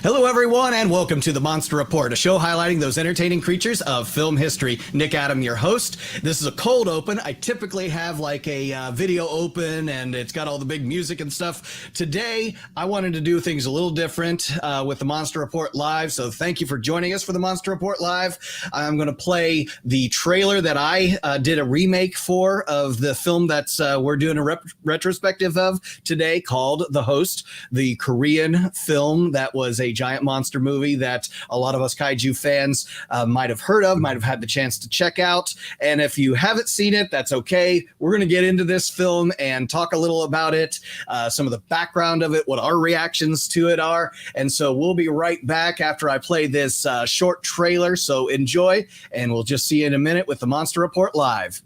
Hello, everyone, and welcome to the Monster Report, a show highlighting those entertaining creatures of film history. Nick Adam, your host. This is a cold open. I typically have like a video open, and it's got all the big music and stuff. Today, I wanted to do things a little different with the Monster Report Live, so thank you for joining us for the Monster Report Live. I'm going to play the trailer that I did a remake for of the film that's we're doing a retrospective of today called The Host, the Korean film that was a giant monster movie that a lot of us kaiju fans might have heard of, might have had the chance to check out. And if you haven't seen it, that's okay. We're going to get into this film and talk a little about it, some of the background of it, what our reactions to it are. And so we'll be right back after I play this short trailer. So enjoy, and we'll just see you in a minute with the Monster Report Live.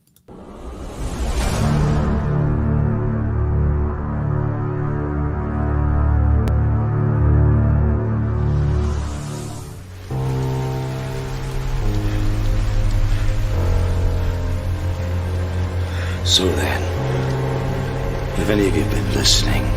So then, have any of you been listening?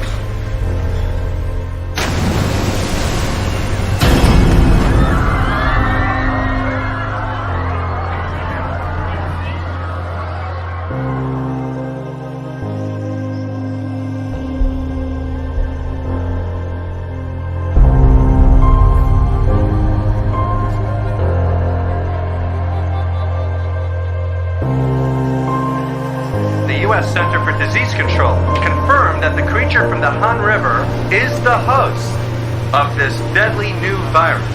U.S. Center for Disease Control confirmed that the creature from the Han River is the host of this deadly new virus.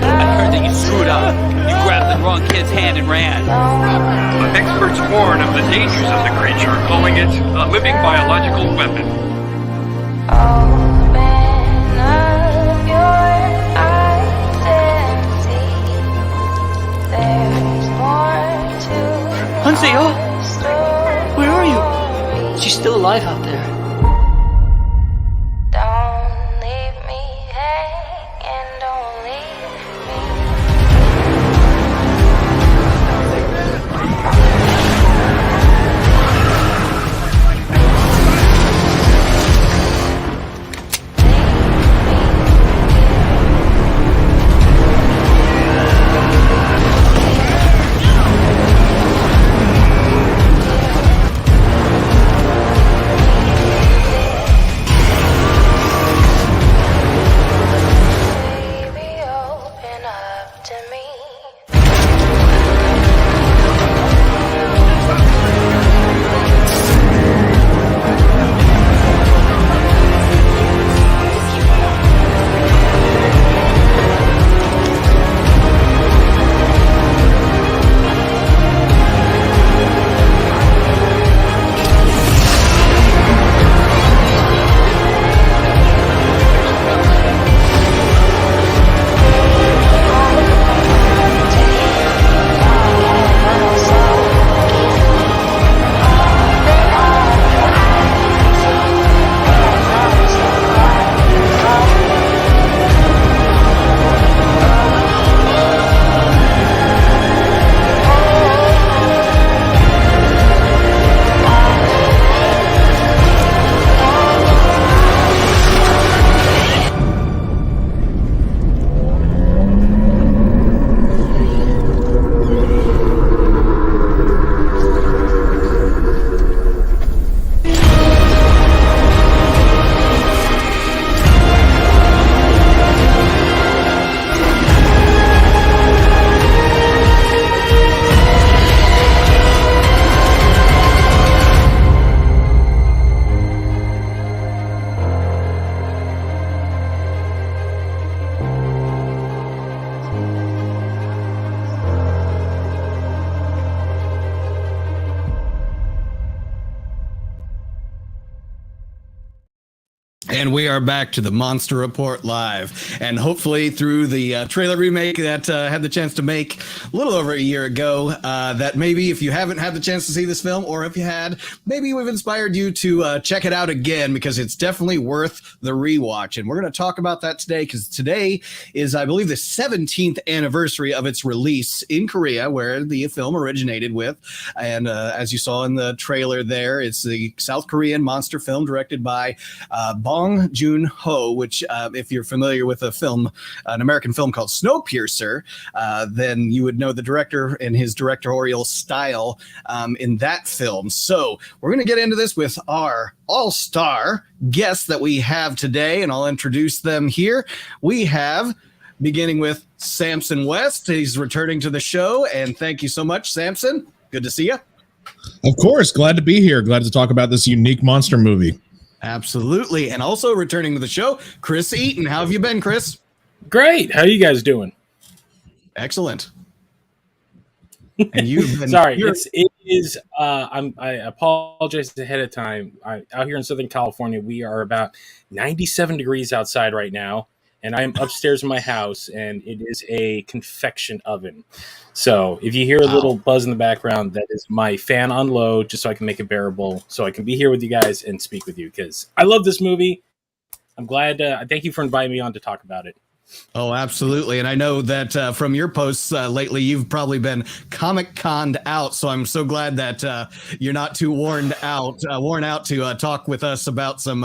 I heard that you screwed up. You grabbed the wrong kid's hand and ran. Experts warn of the dangers of the creature, calling it a living biological weapon. hyun-seo, where are you? She's still alive out there. Don't leave me hanging, don't leave me. And we are back to the Monster Report Live. And hopefully through the trailer remake that had the chance to make a little over a year ago, that maybe if you haven't had the chance to see this film, or if you had, maybe we've inspired you to check it out again, because it's definitely worth the rewatch. And we're going to talk about that today, because today is, I believe, the 17th anniversary of its release in Korea, where the film originated with. And as you saw in the trailer there, it's the South Korean monster film directed by Bong Joon-ho, which if you're familiar with a film, an American film called Snowpiercer, then you would know the director and his directorial style in that film. So we're going to get into this with our all-star guests that we have today, and I'll introduce them here. We have, beginning with Samson West. He's returning to the show, and thank you so much, Samson. Good to see you. Of course. Glad to be here. Glad to talk about this unique monster movie. Absolutely. And also returning to the show, Chris Eaton. How have you been, Chris? Great. How are you guys doing? Excellent. And you've been Sorry, it is. I apologize ahead of time. Out here in Southern California, we are about 97 degrees outside right now, and I am upstairs in my house, and it is a confection oven. So if you hear a little buzz in the background, that is my fan on low, just so I can make it bearable, so I can be here with you guys and speak with you, because I love this movie. I'm glad. Thank you for inviting me on to talk about it. Oh, absolutely. And I know that from your posts lately, you've probably been Comic-Conned out. So I'm so glad that you're not too worn out to talk with us about some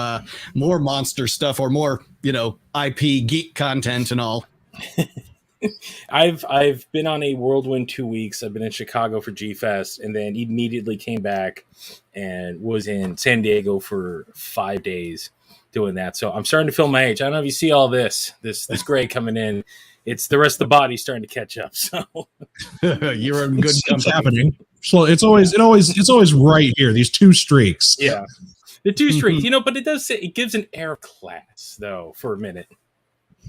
more monster stuff, or more, IP geek content and all. I've been on a whirlwind 2 weeks. I've been in Chicago for G-Fest, and then immediately came back and was in San Diego for 5 days doing that. So I'm starting to feel my age. I don't know if you see all this gray coming in. It's the rest of the body starting to catch up. So you're in good It's happening. So it's always right here. These two streaks. yeah, the two streaks, but it does say, it gives an air of class though for a minute.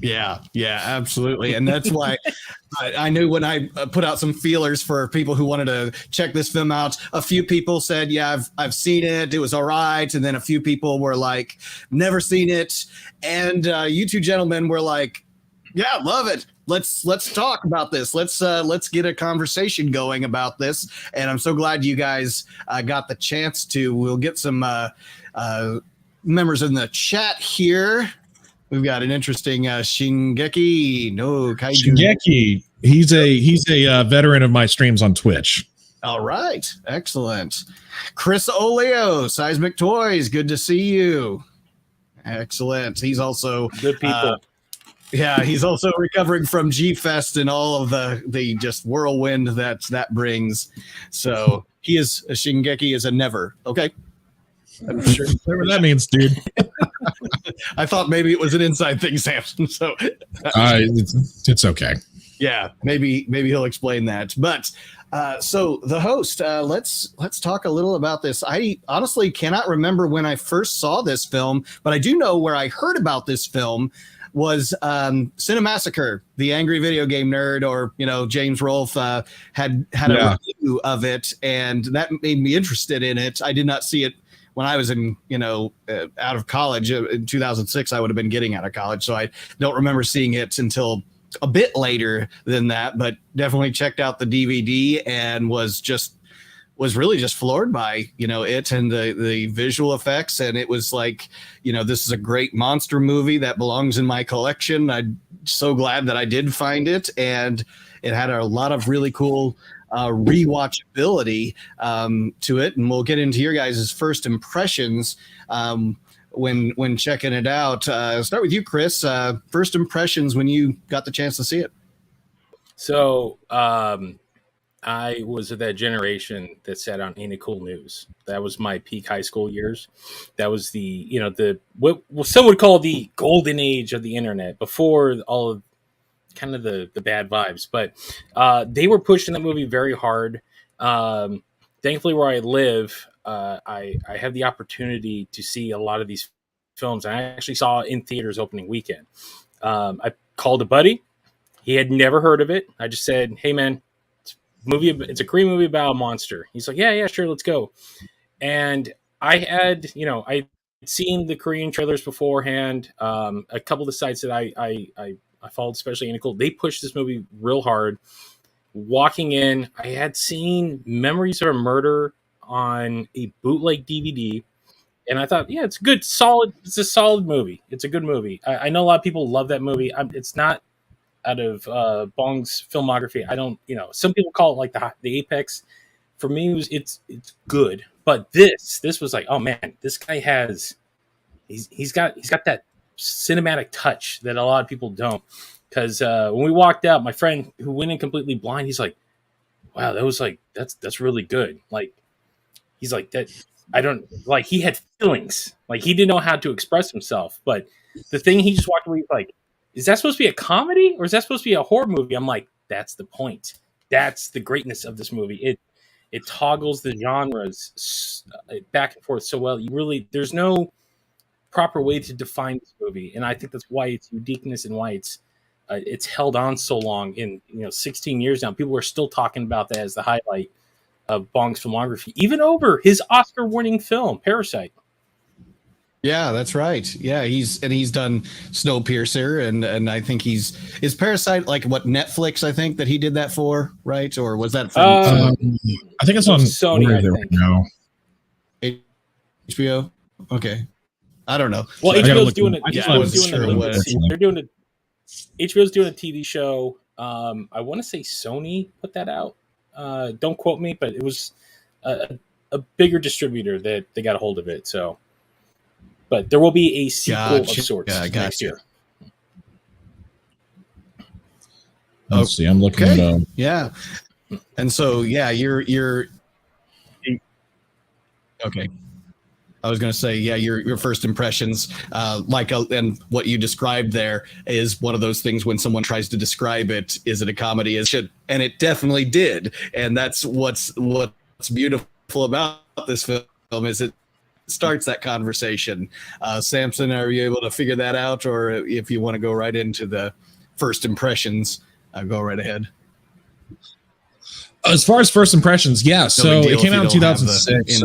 Yeah, absolutely. And that's why I knew when I put out some feelers for people who wanted to check this film out, a few people said, yeah, I've seen it. It was all right. And then a few people were like, never seen it. And you two gentlemen were like, yeah, love it. Let's talk about this. Let's get a conversation going about this. And I'm so glad you guys got the chance to. We'll get some members in the chat here. We've got an interesting Shingeki no Kaiju. Shingeki. He's a veteran of my streams on Twitch. All right. Excellent. Chris Oleo, Seismic Toys. Good to see you. Excellent. He's also Good people. He's also recovering from G-Fest and all of the just whirlwind that brings. So he is a Shingeki is a never. Okay. I'm sure whatever that means, dude. I thought maybe it was an inside thing, Samson. So it's okay. Yeah, maybe he'll explain that. But so the host, let's talk a little about this. I honestly cannot remember when I first saw this film, but I do know where I heard about this film was Cinemassacre, the angry video game nerd, or James Rolfe had a review of it, and that made me interested in it. I did not see it when I was in, out of college. In 2006, I would have been getting out of college, so I don't remember seeing it until a bit later than that, but definitely checked out the DVD and was really just floored by, it and the visual effects. And it was like, this is a great monster movie that belongs in my collection. I'm so glad that I did find it. And it had a lot of really cool rewatchability to it. And we'll get into your guys' first impressions when checking it out. Start with you, Chris. First impressions when you got the chance to see it. So I was of that generation that sat on Ain't It Cool News. That was my peak high school years. That was the what some would call the golden age of the internet, before all of kind of the bad vibes. But they were pushing that movie very hard. Thankfully, where I live, I have the opportunity to see a lot of these films. I actually saw in theaters opening weekend. I called a buddy. He had never heard of it. I just said, hey, man, it's a Korean movie about a monster. He's like, yeah, sure, let's go. And I had, I seen the Korean trailers beforehand. A couple of the sites that I followed, especially Nicole, they pushed this movie real hard. Walking in, I had seen Memories of a Murder on a bootleg DVD, and I thought, yeah, it's good, solid. It's a solid movie. It's a good movie. I know a lot of people love that movie. It's not out of Bong's filmography. I don't, some people call it like the apex. For me, it's good. But this was like, oh man, this guy he's got that cinematic touch that a lot of people don't. Because when we walked out, my friend who went in completely blind, he's like, wow, that was like that's really good. Like, he's like, that I don't like, he had feelings. Like, he didn't know how to express himself. But the thing, he just walked away, he's like, is that supposed to be a comedy or is that supposed to be a horror movie? I'm like, that's the point. That's the greatness of this movie. It toggles the genres back and forth so well. There's no proper way to define this movie, and I think that's why its uniqueness and why it's held on so long. In 16 years now, people are still talking about that as the highlight of Bong's filmography, even over his Oscar-winning film Parasite. Yeah, that's right. Yeah, he's done Snowpiercer, and I think is Parasite like what, Netflix? I think that he did that for, right? Or was that from I think it's on Sony? I think. No. HBO. Okay, I don't know. Well, So HBO's doing it. Yeah, I wasn't sure it was. They're doing it. HBO's doing a TV show. I want to say Sony put that out. Don't quote me, but it was a bigger distributor that they got a hold of it. So. But there will be a sequel of sorts next year. Let's see. I'm looking at Yeah. And so, yeah, you're okay. I was going to say, yeah, your first impressions, and what you described there is one of those things when someone tries to describe it, is it a comedy? And it definitely did. And that's what's beautiful about this film is it starts that conversation. Samson, are you able to figure that out? Or if you want to go right into the first impressions, go right ahead. As far as first impressions, yeah. So it came out in 2006.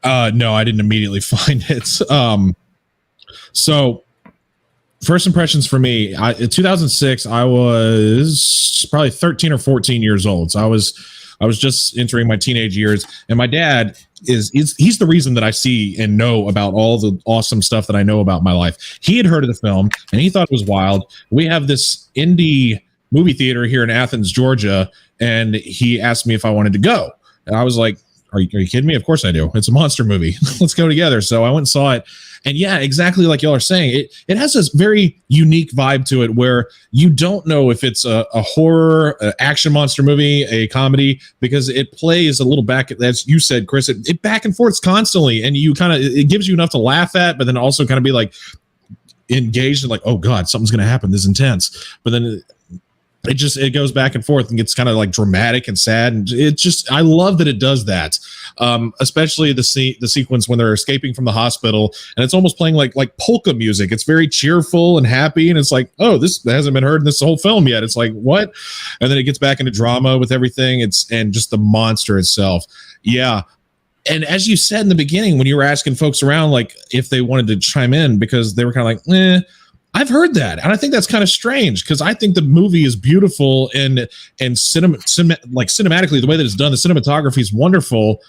No, I didn't immediately find it. So first impressions for me, in 2006, I was probably 13 or 14 years old. So I was just entering my teenage years, and my dad he's the reason that I see and know about all the awesome stuff that I know about my life. He had heard of the film and he thought it was wild. We have this indie movie theater here in Athens, Georgia, and he asked me if I wanted to go. And I was like, are you kidding me? Of course I do. It's a monster movie. Let's go together. So I went and saw it. And yeah, exactly like y'all are saying, it has this very unique vibe to it where you don't know if it's a horror, action monster movie, a comedy, because it plays a little back, as you said, Chris, it back and forth constantly. And it gives you enough to laugh at, but then also kind of be like engaged and like, oh God, something's going to happen. This is intense. But then it goes back and forth and gets kind of like dramatic and sad, and I love that it does that. Especially the sequence when they're escaping from the hospital, and it's almost playing like polka music. It's very cheerful and happy, and it's like, oh, this hasn't been heard in this whole film yet. It's like, what? And then it gets back into drama with everything. And just the monster itself. Yeah. And as you said in the beginning, when you were asking folks around, like if they wanted to chime in, because they were kind of like, I've heard that, and I think that's kind of strange because I think the movie is beautiful and cinematically, the way that it's done, the cinematography is wonderful.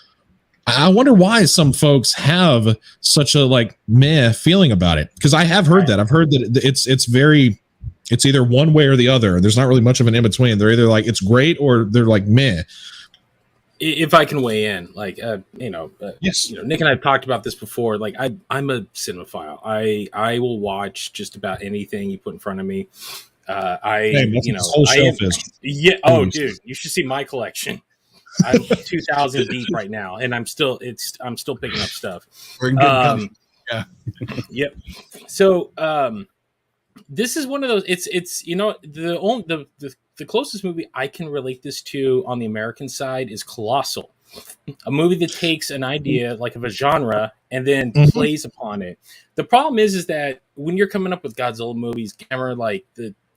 I wonder why some folks have such a like meh feeling about it, because I have heard that. I've heard that it's either one way or the other. There's not really much of an in between. They're either like it's great or they're like meh. If I can weigh in, like, yes, Nick and I have talked about this before. Like, I'm a cinemaphile. I will watch just about anything you put in front of me. Whole shelf is. Yeah. Oh, dude, you should see my collection. I'm 2,000 deep right now, and I'm still picking up stuff. We're in good company. Yeah. Yep. So, this is one of those. It's the closest movie I can relate this to on the American side is Colossal, a movie that takes an idea like of a genre and then plays upon it. The problem is that when you're coming up with Godzilla movies, Gamera, like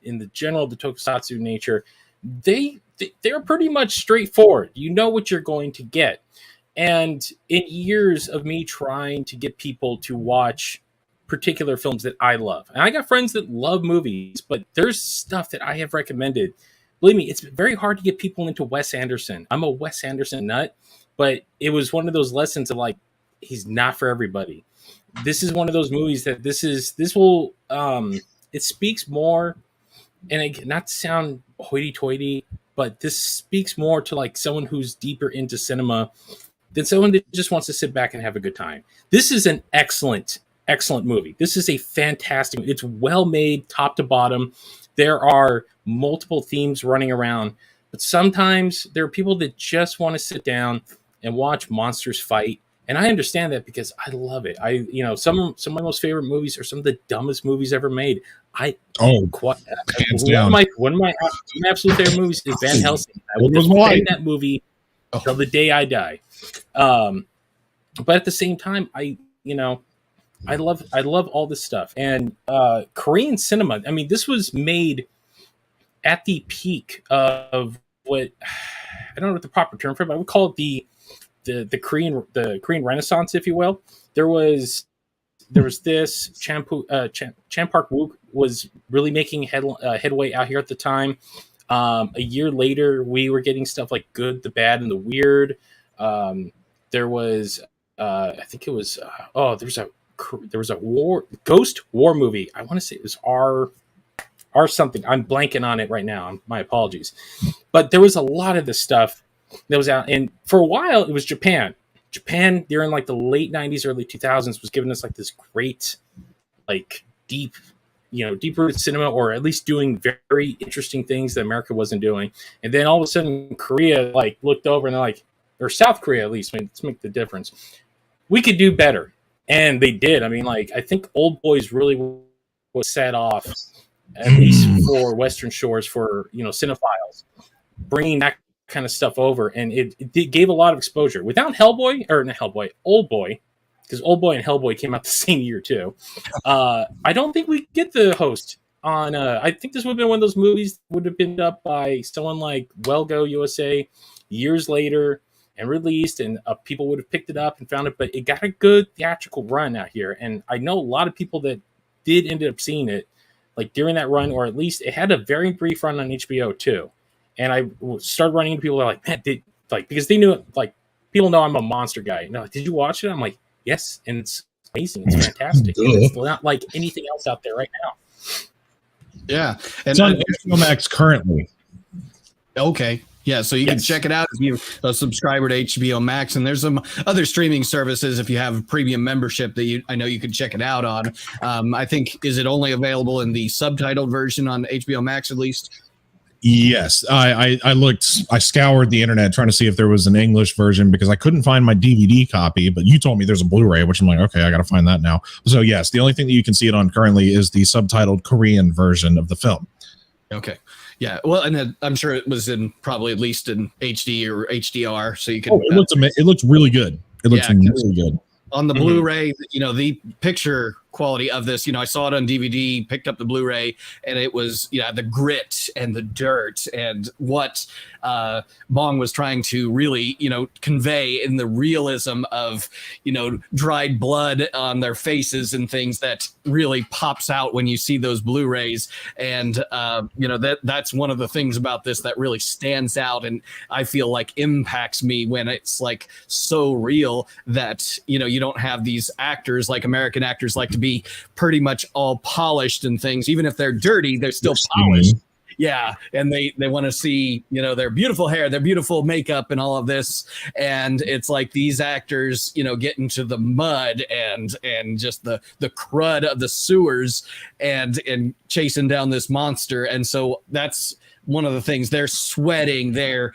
in the general, the tokusatsu nature, they're pretty much straightforward. You know what you're going to get. And in years of me trying to get people to watch particular films that I love, and I got friends that love movies, but there's stuff that I have recommended. Believe me, it's very hard to get people into Wes Anderson. I'm a Wes Anderson nut, but it was one of those lessons of like, he's not for everybody. This is one of those movies that it speaks more, and it not to sound hoity-toity, but this speaks more to like someone who's deeper into cinema than someone that just wants to sit back and have a good time. This is an excellent movie. This is a fantastic, it's well made top to bottom. There are multiple themes running around, but sometimes there are people that just want to sit down and watch monsters fight. And I understand that because I love it. Some of my most favorite movies are some of the dumbest movies ever made. Hands down. One of my absolute favorite movies is Van Helsing. I will defend that movie till the day I die. But at the same time, I love all this stuff. And Korean cinema, I mean, this was made at the peak of what, I don't know what the proper term for it, but I would call it the Korean Renaissance, if you will. There was this Chan Park-wook was really making headway out here at the time. A year later, we were getting stuff like Good, the Bad, and the Weird. There was I think it was there was a ghost war movie. I want to say it was R something. I'm blanking on it right now. My apologies. But there was a lot of this stuff that was out, and for a while it was Japan. Japan during like the late 90s, early 2000s was giving us like this great, like deep-rooted cinema, or at least doing very interesting things that America wasn't doing. And then all of a sudden Korea like looked over and they're like, or South Korea at least, let's make the difference. We could do better. And they did. I mean, like, I think Old Boys really was set off, at least for Western shores, for, cinephiles, bringing that kind of stuff over. And it gave a lot of exposure. Without Old Boy, because Old Boy and Hellboy came out the same year too. I don't think we get the host on. I think this would have been one of those movies that would have been up by someone like Well Go USA years later and released, and people would have picked it up and found it. But it got a good theatrical run out here, and I know a lot of people that did end up seeing it, like during that run, or at least it had a very brief run on HBO too. And I started running into people that are like, man, because they knew it, like people know I'm a monster guy. No, did you watch it? I'm like, yes, and it's amazing. It's fantastic. And it's not like anything else out there right now. Yeah, and it's on HBO Max currently. Okay. Yeah, so you can check it out if you're a subscriber to HBO Max, and there's some other streaming services if you have a premium membership that I know you can check it out on. I think, is it only available in the subtitled version on HBO Max at least? Yes, I scoured the internet trying to see if there was an English version because I couldn't find my DVD copy, but you told me there's a Blu-ray, which I'm like, okay, I got to find that now. So yes, the only thing that you can see it on currently is the subtitled Korean version of the film. Okay. Yeah, well, and then I'm sure it was probably at least in HD or HDR, so you can. It looks really good. It looks really good on the Blu-ray. The picture quality of this, I saw it on DVD, picked up the Blu-ray, and it was the grit and the dirt and what Bong was trying to really convey in the realism of dried blood on their faces and things that really pops out when you see those Blu-rays. And that's one of the things about this that really stands out, and I feel like impacts me when it's like so real that you don't have these actors like American actors like to be pretty much all polished and things. Even if they're dirty, they're still polished. Yeah, and they want to see their beautiful hair, their beautiful makeup, and all of this. And it's like these actors get into the mud and just the crud of the sewers and chasing down this monster. And so that's one of the things. They're sweating, their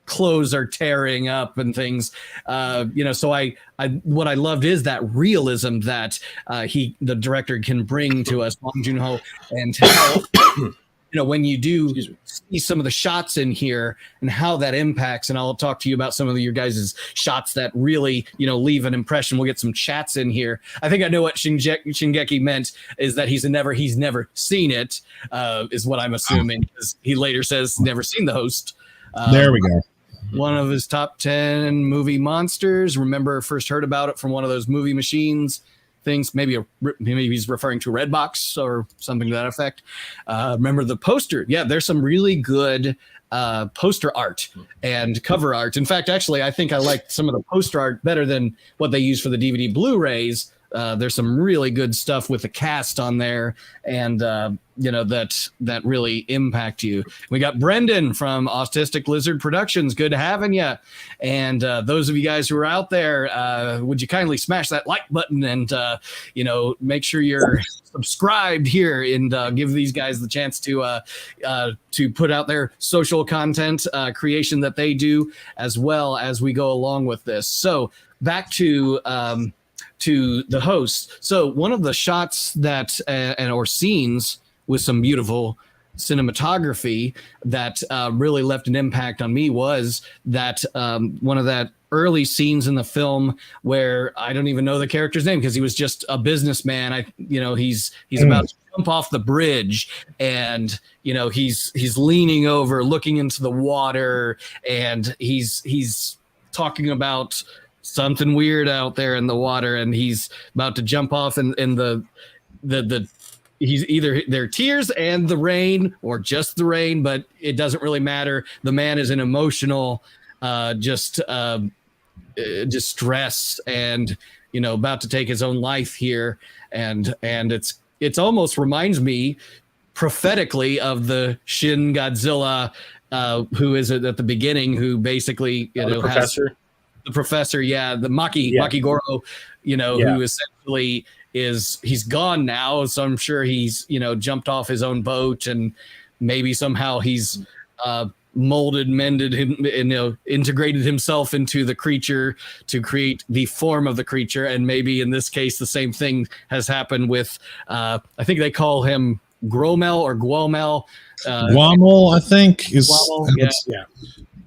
clothes are tearing up and things. So I what I loved is that realism that the director can bring to us, Bong Joon-ho, and how when you do see some of the shots in here and how that impacts. And I'll talk to you about some of your guys' shots that really leave an impression. We'll get some chats in here. I think I know what Shingeki meant is that he's never seen it, is what I'm assuming, because he later says never seen the host. There we go. one of his top 10 movie monsters. Remember, first heard about it from one of those movie machines things. Maybe he's referring to Redbox or something to that effect. Remember the poster? Yeah, there's some really good poster art and cover art. In fact, actually, I think I like some of the poster art better than what they use for the DVD Blu-rays. There's some really good stuff with the cast on there, and that really impact you. We got Brendan from Autistic Lizard Productions. Good having you. And those of you guys who are out there, would you kindly smash that like button and make sure you're subscribed here and give these guys the chance to put out their social content creation that they do, as well as we go along with this. So back to the host. So one of the shots that or scenes with some beautiful cinematography that really left an impact on me was that one of that early scenes in the film where I don't even know the character's name because he was just a businessman. He's about to jump off the bridge, and he's leaning over, looking into the water, and he's talking about something weird out there in the water, and he's about to jump off, and the he's either there tears and the rain or just the rain, but it doesn't really matter. The man is an emotional distress and about to take his own life here, and it's almost reminds me prophetically of the Shin Godzilla who is it at the beginning, who basically the professor. The professor, the Maki Goro, who essentially he's gone now. So I'm sure he's, jumped off his own boat, and maybe somehow he's mended him, integrated himself into the creature to create the form of the creature. And maybe in this case, the same thing has happened with, I think they call him Gwoemul or Gwoemul. Gwoemul, I think is. Gwoemul, yeah.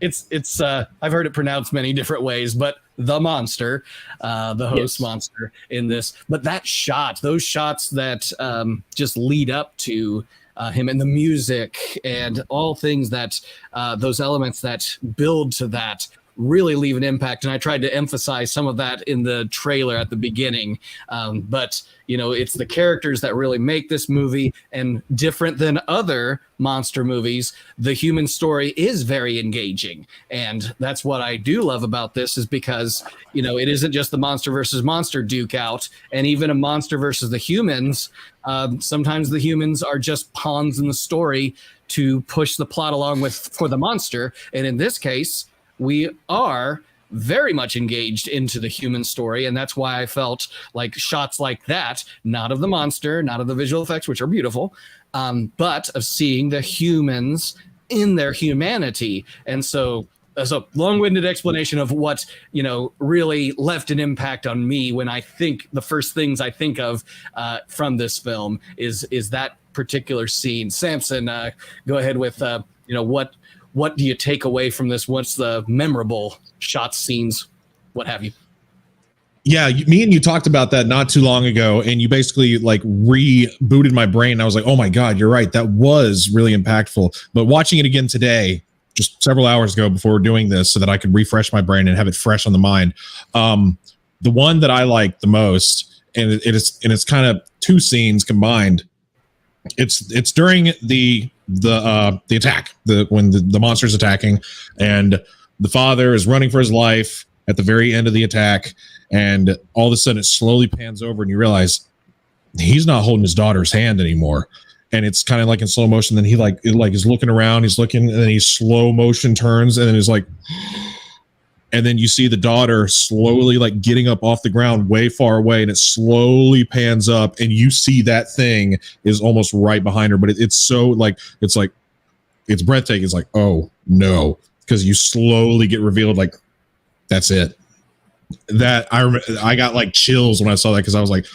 It's I've heard it pronounced many different ways, but the monster, the host monster in this. But those shots that just lead up to him, and the music and all things that those elements that build to that really leave an impact. And I tried to emphasize some of that in the trailer at the beginning. But it's the characters that really make this movie, and different than other monster movies, the human story is very engaging. And that's what I do love about this, is because, it isn't just the monster versus monster duke out, and even a monster versus the humans. Sometimes the humans are just pawns in the story to push the plot along for the monster. And in this case, we are very much engaged into the human story, and that's why I felt like shots like that, not of the monster, not of the visual effects, which are beautiful, but of seeing the humans in their humanity. And so as a long-winded explanation of what really left an impact on me, when I think the first things I think of from this film is that particular scene. Samson, go ahead with what do you take away from this? What's the memorable shots, scenes, what have you? Yeah, me and you talked about that not too long ago, and you basically rebooted my brain. I was like, oh my God, you're right. That was really impactful. But watching it again today, just several hours ago before doing this, so that I could refresh my brain and have it fresh on the mind. The one that I like the most, and it's kind of two scenes combined. It's during the attack, when the monster's attacking, and the father is running for his life at the very end of the attack, and all of a sudden it slowly pans over, and you realize he's not holding his daughter's hand anymore, and it's kind of like in slow motion. Then he is looking around, he's looking, and then he slow motion turns, and then he's like, and then you see the daughter slowly getting up off the ground way far away, and it slowly pans up, and you see that thing is almost right behind her. But it's so it's breathtaking. It's like, oh no, because you slowly get revealed, that's it. That I got chills when I saw that, because I was like,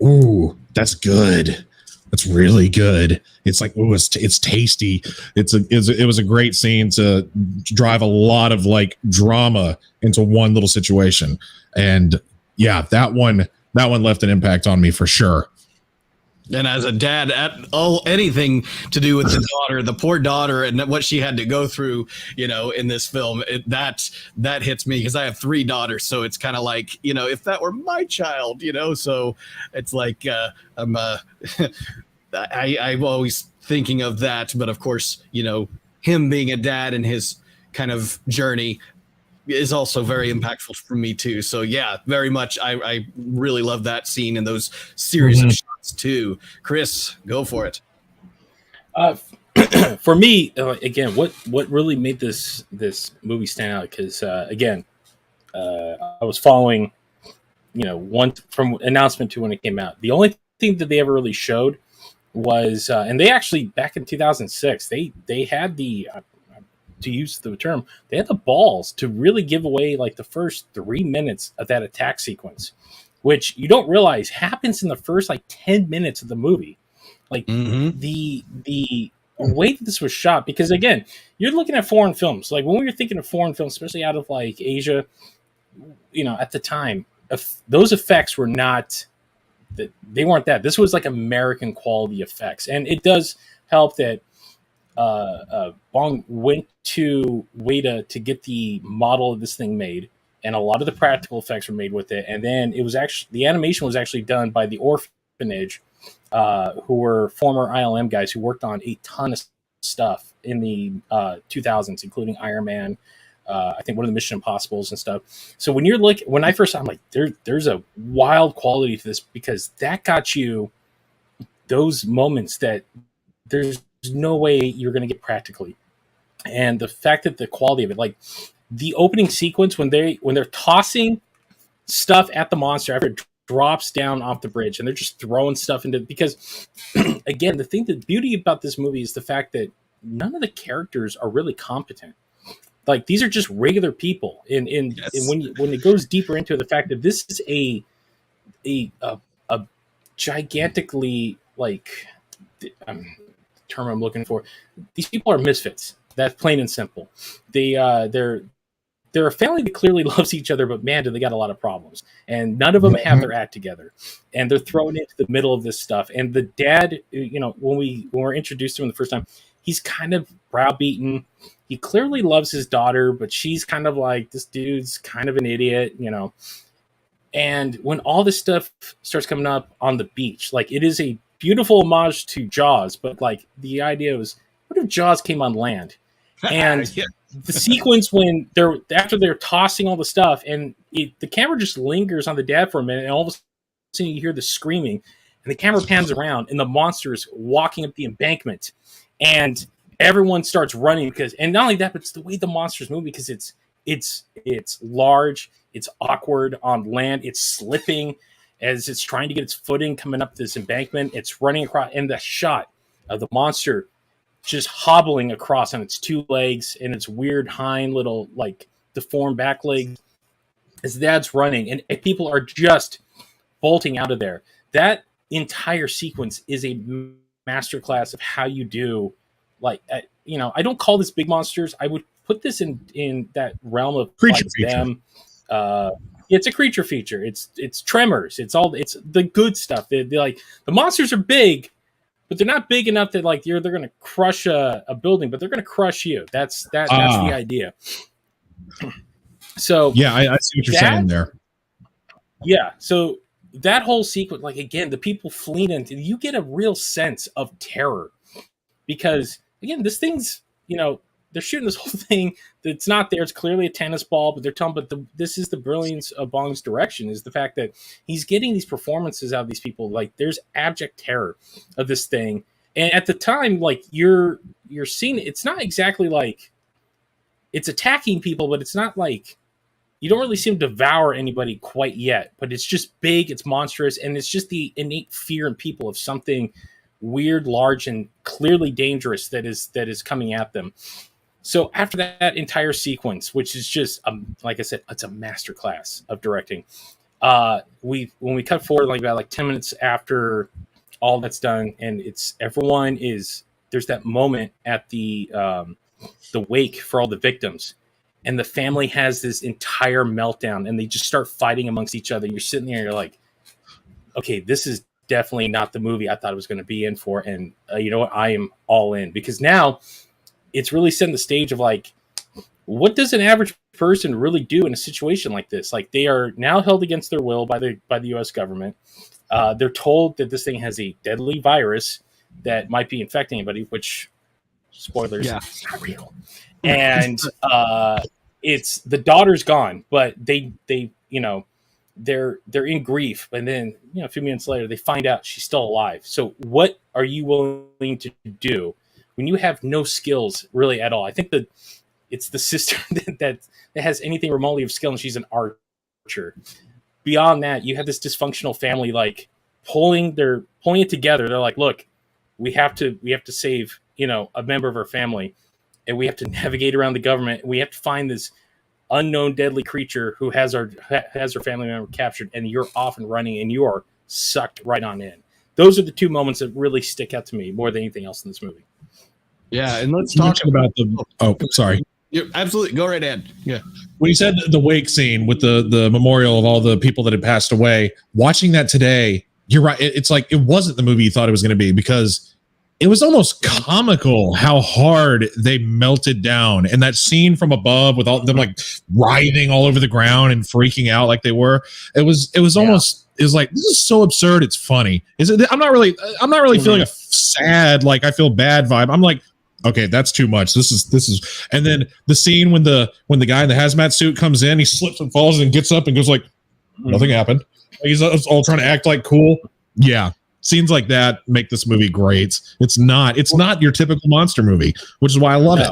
ooh, that's good. That's really good. It's it's tasty. It was a great scene to drive a lot of drama into one little situation. And yeah, that one left an impact on me for sure. And as a dad, anything to do with the poor daughter, and what she had to go through, in this film, that hits me because I have 3 daughters. So it's kind of like, if that were my child, so it's like I'm I'm always thinking of that. But of course, him being a dad and his kind of journey is also very impactful for me too. So yeah, very much. I really love that scene and those series of shots too. Chris, go for it. For me, again, what really made this movie stand out? Because again, I was following, one from announcement to when it came out. The only thing that they ever really showed was, and they actually back in 2006, they had the to use the term, they had the balls to really give away like the first 3 minutes of that attack sequence, which you don't realize happens in the first like 10 minutes of the movie. Like the way that this was shot, because again, you're looking at foreign films. Like when we were thinking of foreign films, especially out of like Asia, at the time, those effects were not that they weren't that. This was like American quality effects, and it does help that Bong went to Weta to get the model of this thing made, and a lot of the practical effects were made with it. And then it was actually the animation was actually done by the Orphanage, who were former ILM guys who worked on a ton of stuff in the 2000s, including Iron Man. I think one of the Mission Impossibles and stuff. So when I first saw, I'm like, there's a wild quality to this, because that got you those moments that there's no way you're going to get practically. And the fact that the quality of it, like the opening sequence when they're tossing stuff at the monster after it drops down off the bridge, and they're just throwing stuff into, because again, the beauty about this movie is the fact that none of the characters are really competent. Like these are just regular people. And when it goes deeper into the fact that this is a gigantically, like, term I'm looking for, these people are misfits. That's plain and simple. They're a family that clearly loves each other, but man, do they got a lot of problems, and none of them have their act together, and they're thrown into the middle of this stuff. And the dad, when we're introduced to him the first time, he's kind of browbeaten. He clearly loves his daughter, but she's kind of like, this dude's kind of an idiot, And when all this stuff starts coming up on the beach, like it is a beautiful homage to Jaws, but like the idea was, what if Jaws came on land? And Yeah. the sequence when after they're tossing all the stuff, and the camera just lingers on the dad for a minute, and all of a sudden you hear the screaming, and the camera pans around, and the monster's walking up the embankment, and everyone starts running and not only that, but it's the way the monsters move, because it's large, it's awkward on land, it's slipping as it's trying to get its footing coming up this embankment, it's running across, and the shot of the monster just hobbling across on its 2 legs and its weird hind little like deformed back leg as dad's running, and people are just bolting out of there. That entire sequence is a masterclass of how you do, like, I don't call this big monsters. I would put this in that realm of Creature like feature. them. It's a creature feature. It's Tremors. It's the good stuff. They're like, the monsters are big, but they're not big enough that like they're going to crush a building, but they're going to crush you. That's the idea. So yeah, I see what you're saying there. Yeah. So that whole sequence, like again, the people fleeing into, you get a real sense of terror, because again, this thing's, they're shooting this whole thing that's not there. It's clearly a tennis ball, but this is the brilliance of Bong's direction, is the fact that he's getting these performances out of these people. Like there's abject terror of this thing. And at the time, like you're seeing, it's not exactly like it's attacking people, but it's not like, you don't really see him devour anybody quite yet, but it's just big, it's monstrous, and it's just the innate fear in people of something weird, large, and clearly dangerous that is coming at them. So after that entire sequence, which is just, like I said, it's a masterclass of directing. When we cut forward, like about 10 minutes after all that's done, and there's that moment at the wake for all the victims, and the family has this entire meltdown, and they just start fighting amongst each other. You're sitting there, and you're like, okay, this is definitely not the movie I thought it was going to be in for. And you know what? I am all in, because now it's really setting the stage of like, what does an average person really do in a situation like this? Like, they are now held against their will by the U.S. government. They're told that this thing has a deadly virus that might be infecting anybody, which, spoilers, it's not real. And it's the daughter's gone, but they you know, they're in grief, and then, you know, a few minutes later they find out she's still alive. So what are you willing to do when you have no skills really at all? I think that it's the sister that has anything remotely of skill, and she's an archer. Beyond that, you have this dysfunctional family like pulling it together. They're like, look, we have to save, you know, a member of our family, and we have to navigate around the government. We have to find this unknown deadly creature who has our family member captured, and you're off and running, and you are sucked right on in. Those are the two moments that really stick out to me more than anything else in this movie. Yeah, and let's talk about the. Oh, sorry. You're absolutely, go right ahead. Yeah. When you said the wake scene with the memorial of all the people that had passed away, watching that today, you're right. It's like it wasn't the movie you thought it was going to be, because it was almost comical how hard they melted down. And that scene from above with all them like writhing all over the ground and freaking out like they were, it was almost, it was like, this is so absurd. It's funny. I'm not really feeling a sad, like I feel bad vibe. I'm like, okay, that's too much. This is, and then the scene when the guy in the hazmat suit comes in, he slips and falls and gets up and goes like, nothing happened. He's all trying to act like cool. Yeah. Scenes like that make this movie great. It's not your typical monster movie, which is why I love it.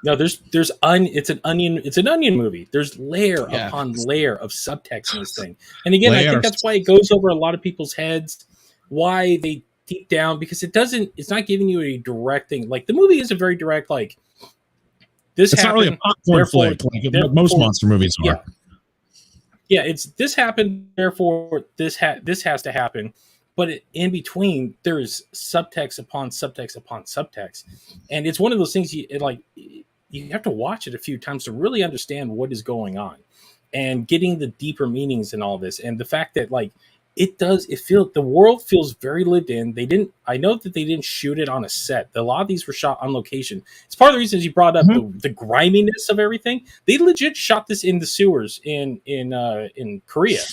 No, it's an onion movie. There's layer upon layer of subtext in this thing. And again, I think that's why it goes over a lot of people's heads, why they deep down, because it's not giving you a direct thing. Like, the movie isn't very direct, like this it's happened, not really a popcorn flick like most monster movies are. Yeah, it's this happened, therefore this has to happen. But in between, there's subtext upon subtext upon subtext, and it's one of those things you have to watch it a few times to really understand what is going on, and getting the deeper meanings in all this, and the fact that like the world feels very lived in. I know that they didn't shoot it on a set. A lot of these were shot on location. It's part of the reasons you brought up the griminess of everything. They legit shot this in the sewers in Korea,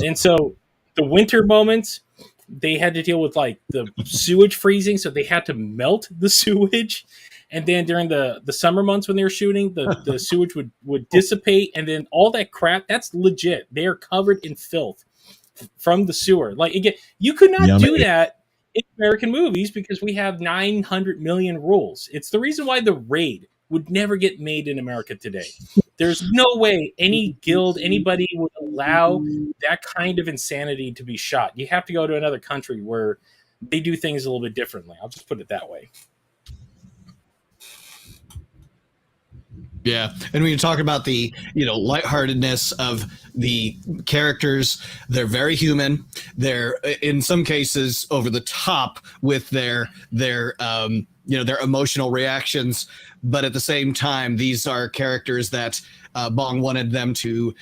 and so the winter moments, they had to deal with like the sewage freezing, so they had to melt the sewage. And then during the summer months when they were shooting, the sewage would dissipate, and then all that crap, that's legit. They are covered in filth from the sewer. Like, again, you could not do that in American movies because we have 900 million rules. It's the reason why The Raid would never get made in America today. There's no way anybody would allow that kind of insanity to be shot. You have to go to another country where they do things a little bit differently. I'll just put it that way. Yeah, and when you talk about the lightheartedness of the characters, they're very human. They're in some cases over the top with their emotional reactions, but at the same time, these are characters that Bong wanted them to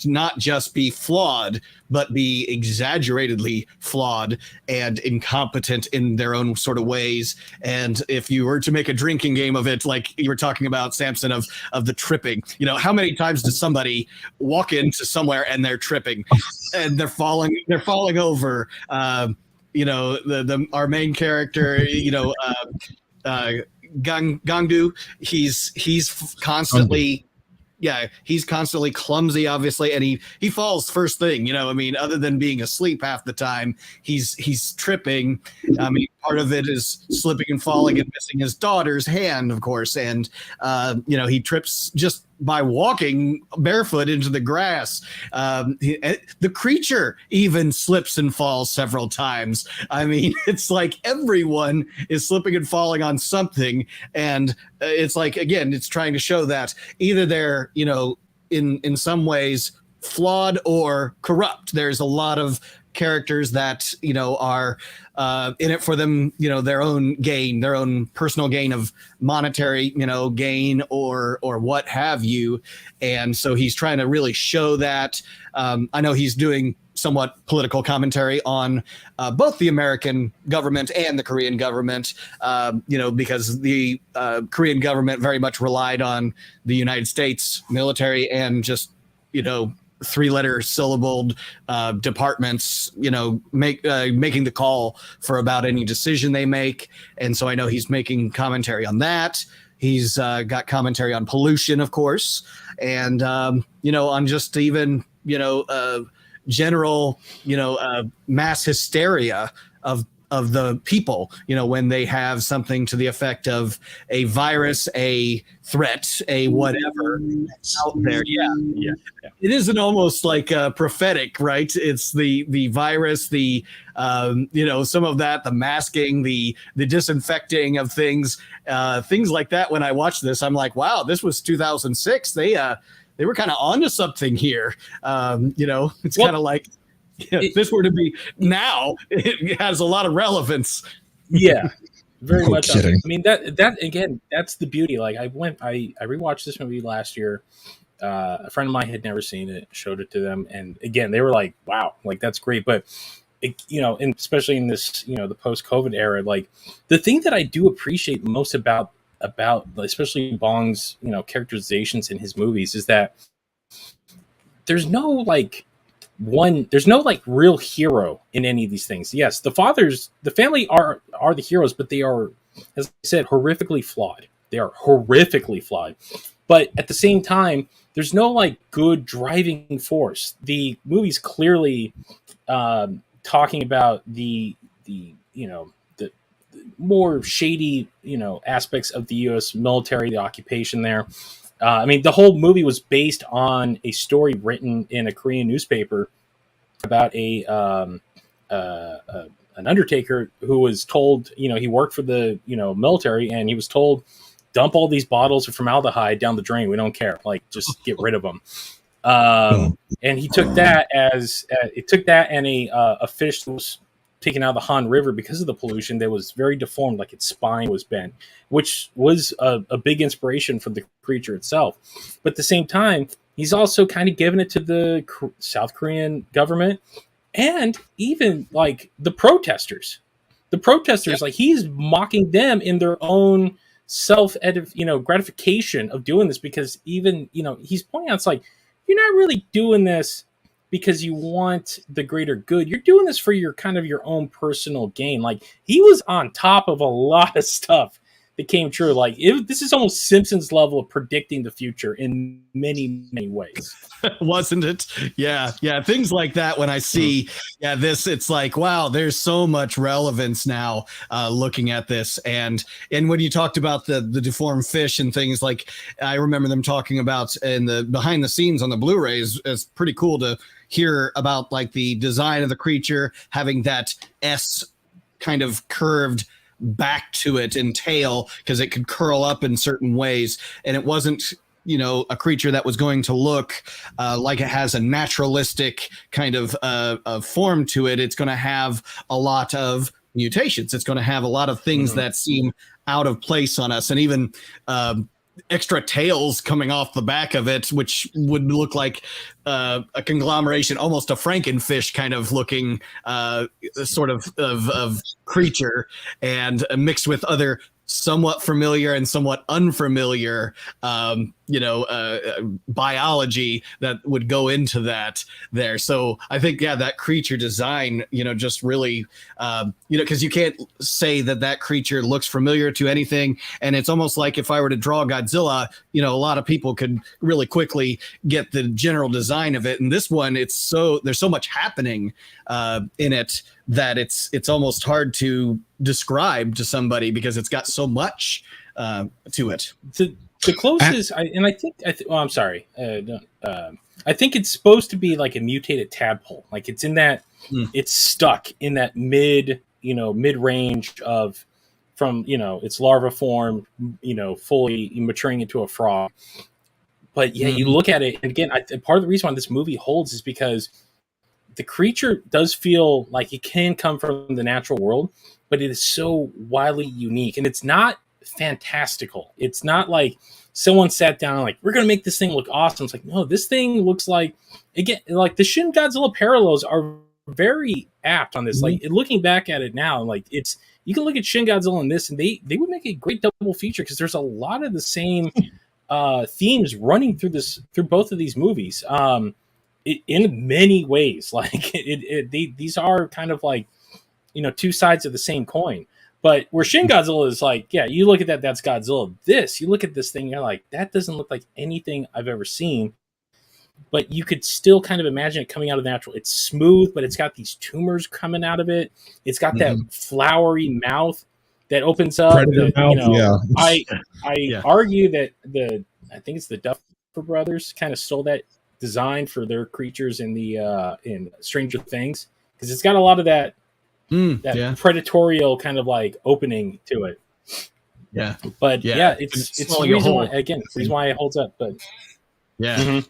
not just be flawed, but be exaggeratedly flawed and incompetent in their own sort of ways. And if you were to make a drinking game of it, like you were talking about, Samson, of the tripping, how many times does somebody walk into somewhere and they're tripping and they're falling over? Our main character, gand-du, he's constantly. Yeah, he's constantly clumsy, obviously, and he falls first thing. Other than being asleep half the time, he's tripping. Part of it is slipping and falling and missing his daughter's hand, of course, and he trips just by walking barefoot into the grass. The creature even slips and falls several times. It's like everyone is slipping and falling on something, and it's like, again, it's trying to show that either they're in some ways flawed or corrupt. There's a lot of characters that are in it for them, their own gain, their own personal gain of monetary gain or what have you. And so he's trying to really show that. I know he's doing somewhat political commentary on both the American government and the Korean government, because the Korean government very much relied on the United States military and just, three-letter syllabled departments, making the call for about any decision they make. And so I know he's making commentary on that. He's got commentary on pollution, of course, and on just even general mass hysteria of the people, when they have something to the effect of a virus, a threat, a whatever out there. Yeah. It isn't almost like prophetic, right? It's the virus, the some of that, the masking, the disinfecting of things like that. When I watched this, I'm like, wow, this was 2006. They were kind of onto something here. It's kind of like, if this were to be now, it has a lot of relevance. Yeah, very much. Kidding. I mean, that again, that's the beauty. Like I rewatched this movie last year. A friend of mine had never seen it, showed it to them, and again, they were like, "Wow, like that's great." But and especially in this, the post-COVID era, like the thing that I do appreciate most about especially Bong's, characterizations in his movies is that there's no real hero in any of these things. Yes, the family are the heroes, but they are, as I said, horrifically flawed. They are horrifically flawed. But at the same time, there's no good driving force. The movie's clearly talking about the more shady, aspects of the U.S. military, the occupation there. The whole movie was based on a story written in a Korean newspaper about an undertaker who was told, he worked for the, military, and he was told, dump all these bottles of formaldehyde down the drain. We don't care. Just get rid of them. And he took that and a fish that was taken out of the Han River because of the pollution that was very deformed, like its spine was bent, which was a big inspiration for the creature itself. But at the same time, he's also kind of given it to the South Korean government and even the protesters. Yep. He's mocking them in their own gratification of doing this, because even, he's pointing out, it's you're not really doing this because you want the greater good. You're doing this for your own personal gain. He was on top of a lot of stuff that came true. This is almost Simpsons level of predicting the future in many, many ways. Wasn't it? Yeah. Things like that. When I see, it's wow, there's so much relevance now looking at this. And when you talked about the deformed fish and things, I remember them talking about in the behind the scenes on the Blu-rays. It's pretty cool to hear about the design of the creature having that S kind of curved back to it and tail, because it could curl up in certain ways, and it wasn't a creature that was going to look like it has a naturalistic kind of form to it. It's going to have a lot of mutations. It's going to have a lot of things that seem out of place on us, and even extra tails coming off the back of it, which would look like a conglomeration, almost a Frankenfish kind of looking sort of creature, and mixed with other somewhat familiar and somewhat unfamiliar biology that would go into that there. So I think, that creature design, just really, because you can't say that creature looks familiar to anything. And it's almost like if I were to draw Godzilla, a lot of people could really quickly get the general design of it. And this one, there's so much happening in it that it's almost hard to describe to somebody, because it's got so much to it. The closest, I'm sorry. I think it's supposed to be like a mutated tadpole. It's in that, it's stuck in that mid range of from, its larva form, fully maturing into a frog. But you look at it, and again, part of the reason why this movie holds is because the creature does feel like it can come from the natural world, but it is so wildly unique, and it's not fantastical. It's not like someone sat down and like, we're going to make this thing look awesome. It's like, no, this thing looks like, again, like the Shin Godzilla parallels are very apt on this. Like looking back at it now, like you can look at Shin Godzilla and this, and they would make a great double feature because there's a lot of the same themes running through both of these movies. In many ways, like these are kind of like, two sides of the same coin. But where Shin Godzilla is like, yeah, you look at that's Godzilla. You look at this thing, you're like, that doesn't look like anything I've ever seen. But you could still kind of imagine it coming out of the natural. It's smooth, but it's got these tumors coming out of it. It's got that flowery mouth that opens up. I argue that I think it's the Duffer Brothers kind of stole that design for their creatures in the in Stranger Things, because it's got a lot of that predatorial kind of like opening to it. Yeah, but it's the reason why, again, the reason why it holds up. But I'll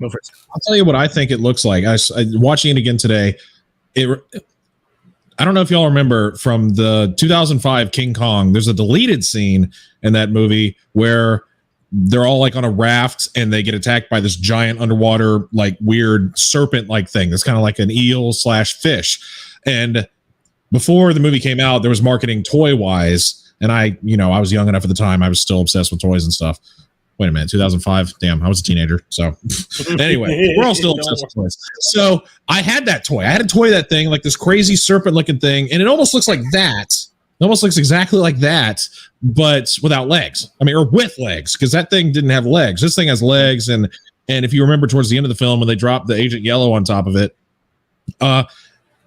tell you what I think it looks like. I watching it again today. I don't know if y'all remember from the 2005 King Kong. There's a deleted scene in that movie where they're all like on a raft and they get attacked by this giant underwater, like weird serpent like thing. It's kind of like an eel / fish. And before the movie came out, there was marketing toy wise. And I was young enough at the time. I was still obsessed with toys and stuff. Wait a minute, 2005. Damn, I was a teenager. So anyway, we're all still obsessed with toys. So I had that toy. I had a toy of that thing, like this crazy serpent looking thing. And it almost looks like that. It almost looks exactly like that, but without legs. I mean, or with legs, because that thing didn't have legs. This thing has legs, and if you remember towards the end of the film when they drop the Agent Yellow on top of it,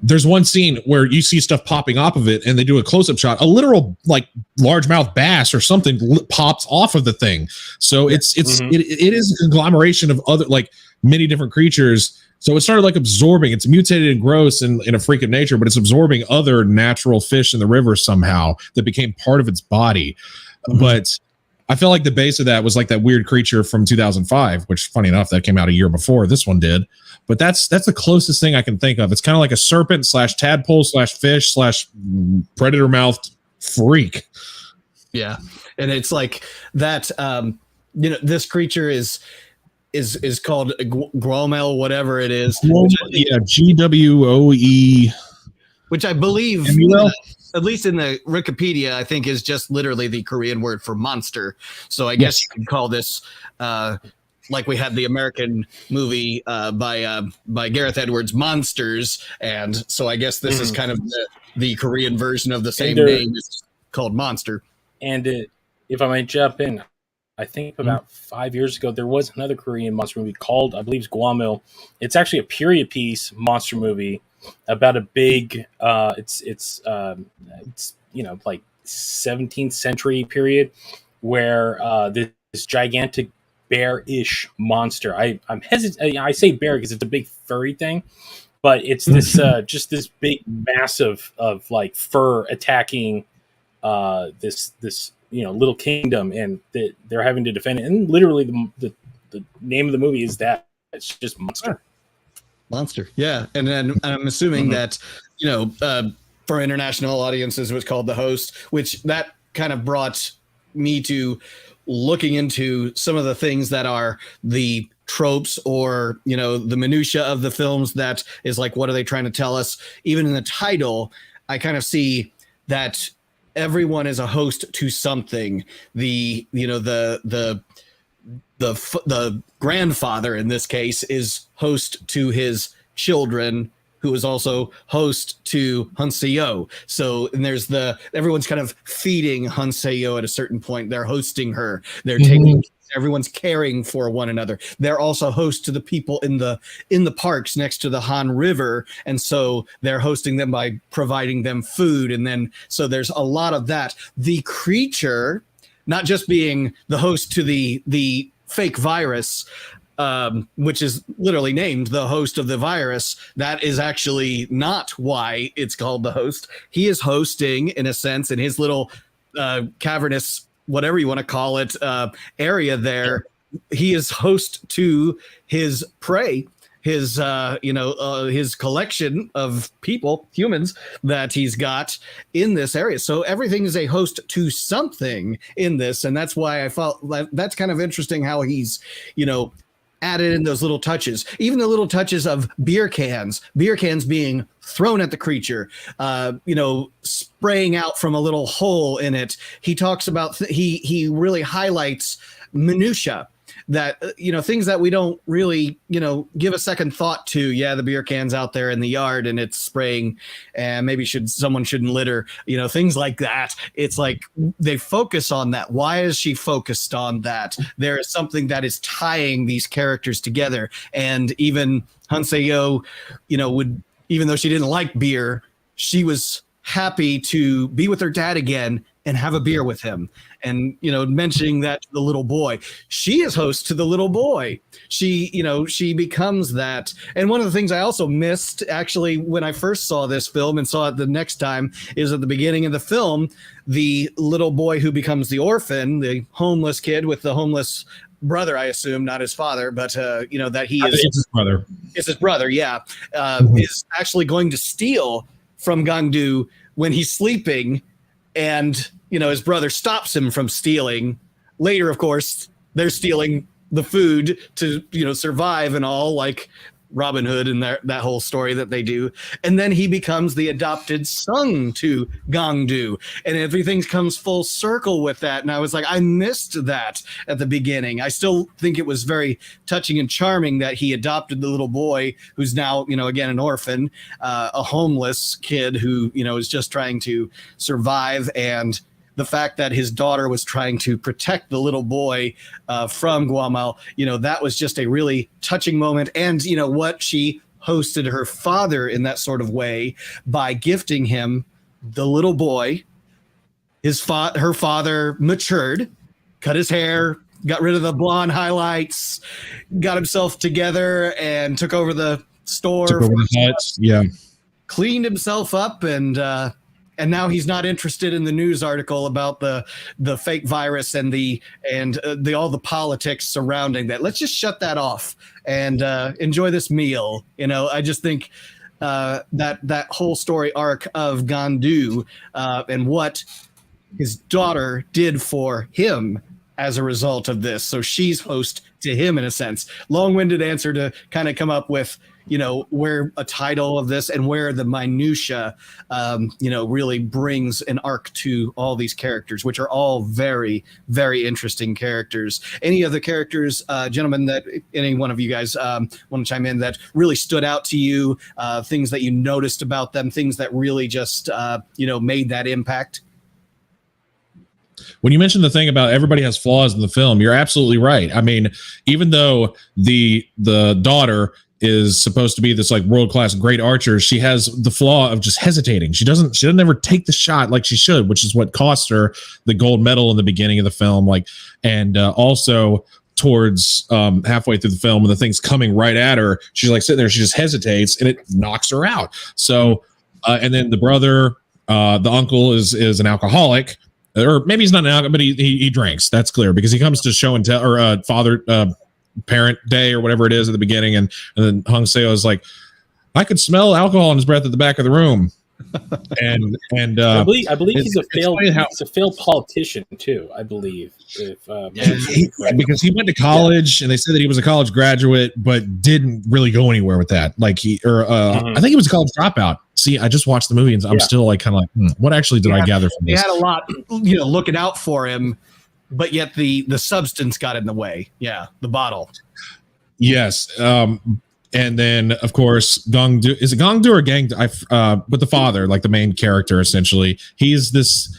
there's one scene where you see stuff popping off of it, and they do a close-up shot. A literal like largemouth bass or something pops off of the thing. So it is a conglomeration of other like many different creatures. So it started like absorbing. It's mutated and gross in a freak of nature, but it's absorbing other natural fish in the river somehow that became part of its body. But I feel like the base of that was like that weird creature from 2005, which funny enough, that came out a year before this one did. But that's the closest thing I can think of. It's kind of like a serpent / tadpole / fish / predator mouthed freak. Yeah. And it's like that, this creature is called Gwoemul, whatever it is. GWOE. Which I believe, at least in the Wikipedia, I think is just literally the Korean word for monster. So I guess you could call this, like we had the American movie by Gareth Edwards, Monsters. And so I guess this is kind of the Korean version of the same name. It's called Monster. And if I might jump in, I think about 5 years ago, there was another Korean monster movie called, I believe, Gwoemul. It's actually a period piece monster movie about a big, it's like 17th century period where this gigantic bear-ish monster. I'm hesitant. I say bear because it's a big furry thing, but it's this just this big massive of like fur attacking this little kingdom, and they're having to defend it. And literally the name of the movie is that. It's just Monster. Yeah. And then I'm assuming that, for international audiences, it was called The Host, which that kind of brought me to looking into some of the things that are the tropes or, the minutia of the films that is like, what are they trying to tell us? Even in the title, I kind of see that everyone is a host to something. The grandfather in this case is host to his children, who is also host to hyun-seo. So, and there's everyone's kind of feeding hyun-seo at a certain point. They're hosting her. They're taking. Everyone's caring for one another. They're also host to the people in the parks next to the Han River, and so they're hosting them by providing them food. And then so there's a lot of that. The creature, not just being the host to the fake virus, which is literally named the host of the virus. That is actually not why it's called the Host. He is hosting, in a sense, in his little cavernous, whatever you want to call it, area there. He is host to his prey, his his collection of humans that he's got in this area. So everything is a host to something in this, and that's why I felt that's kind of interesting how he's added in those little touches, even the little touches of beer cans being thrown at the creature, spraying out from a little hole in it. He talks about he really highlights minutia, that things that we don't really give a second thought to. Yeah, the beer can's out there in the yard and it's spraying, and maybe someone shouldn't litter, things like that. It's like they focus on that. Why is she focused on that? There is something that is tying these characters together. And even hyun-seo would, even though she didn't like beer, she was happy to be with her dad again and have a beer with him. And, mentioning that to the little boy, she is host to the little boy. She becomes that. And one of the things I also missed, actually, when I first saw this film and saw it the next time, is at the beginning of the film, the little boy who becomes the orphan, the homeless kid with the homeless brother, I assume, not his father, but that he is. It's his brother. It's his brother, yeah. Is actually going to steal from gand-du when he's sleeping, and his brother stops him from stealing. Later, of course, they're stealing the food to survive and all, like Robin Hood and that whole story that they do. And then he becomes the adopted son to gand-du, and everything comes full circle with that. And I was like, I missed that at the beginning. I still think it was very touching and charming that he adopted the little boy who's now, again, an orphan, a homeless kid who, is just trying to survive. And the fact that his daughter was trying to protect the little boy from Gwoemul, that was just a really touching moment. And, what she hosted her father in that sort of way by gifting him the little boy. Her father matured, cut his hair, got rid of the blonde highlights, got himself together and took over the store. Took over the huts, yeah. Cleaned himself up, and now he's not interested in the news article about the fake virus and all the politics surrounding that. Let's just shut that off and enjoy this meal. I just think that whole story arc of gand-du and what his daughter did for him as a result of this. So she's host to him in a sense. Long-winded answer to kind of come up with where a title of this and where the minutia, really brings an arc to all these characters, which are all very, very interesting characters. Any other characters, gentlemen, that any one of you guys want to chime in that really stood out to you, things that you noticed about them, things that really just, made that impact? When you mentioned the thing about everybody has flaws in the film, you're absolutely right. I mean, even though the daughter is supposed to be this like world-class great archer, she has the flaw of just hesitating. She doesn't ever take the shot like she should, which is what cost her the gold medal in the beginning of the film. And also towards halfway through the film, when the thing's coming right at her, she's like sitting there, she just hesitates and it knocks her out. So and then the brother, the uncle is an alcoholic, or maybe he's not an alcoholic, but he drinks. That's clear because he comes to show and tell, or parent day or whatever it is at the beginning, and then hyun-seo is like, I could smell alcohol in his breath at the back of the room. and I believe he's a failed politician too, I believe, because he went to college and they said that he was a college graduate but didn't really go anywhere with that. I think he was a college dropout. See, I just watched the movie and I'm still like kind of like, what actually did I gather from this? He had a lot looking out for him, but yet the substance got in the way. Yeah, the bottle. Yes. And then, of course, gand-du. Is it gand-du or gang-du? But the father, like the main character, essentially, he's this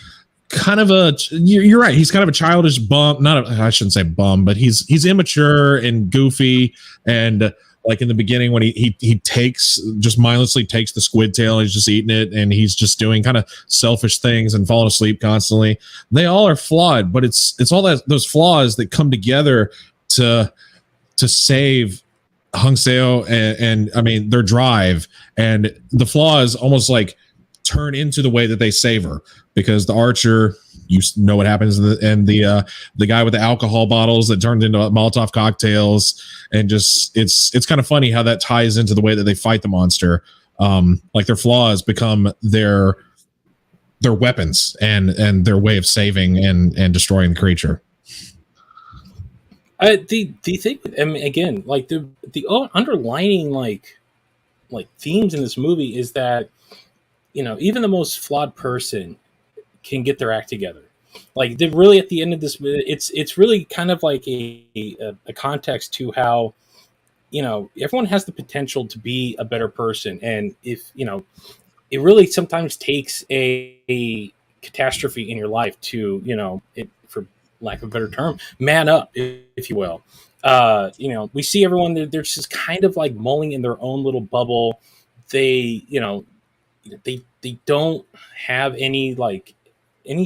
kind of you're right. He's kind of a childish bum. I shouldn't say bum, but he's immature and goofy. And like in the beginning, when he just mindlessly takes the squid tail, he's just eating it, and he's just doing kind of selfish things and falling asleep constantly. They all are flawed, but it's all those flaws that come together to save hyun-seo and I mean their drive. And the flaw is almost like turn into the way that they savor, because the archer, you know what happens, and the guy with the alcohol bottles that turned into Molotov cocktails, and just it's kind of funny how that ties into the way that they fight the monster. Like their flaws become their weapons and their way of saving and destroying the creature. The thing, I mean, again, like the underlining like themes in this movie is that, you know, even the most flawed person can get their act together. Like they really, at the end of this, it's really kind of like a context to how, you know, everyone has the potential to be a better person, and if you know, it really sometimes takes a catastrophe in your life to, you know, it, for lack of a better term, man up, if you will. You know, we see everyone, they're just kind of like mulling in their own little bubble. They, you know, they don't have any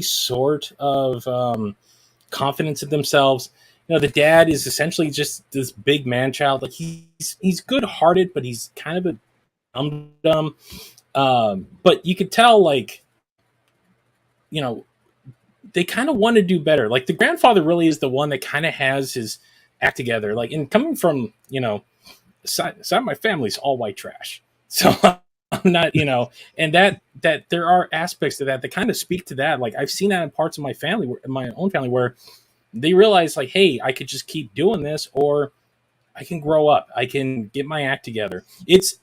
sort of confidence in themselves. You know, the dad is essentially just this big man child. Like he's good hearted, but he's kind of a dumb. But you could tell, like, you know, they kind of want to do better. Like the grandfather really is the one that kind of has his act together. Like, and coming from, you know, side of my family's all white trash. So I'm not, you know, and that there are aspects of that kind of speak to that. Like I've seen that in parts of my family, in my own family, where they realize like, hey, I could just keep doing this, or I can grow up. I can get my act together. It's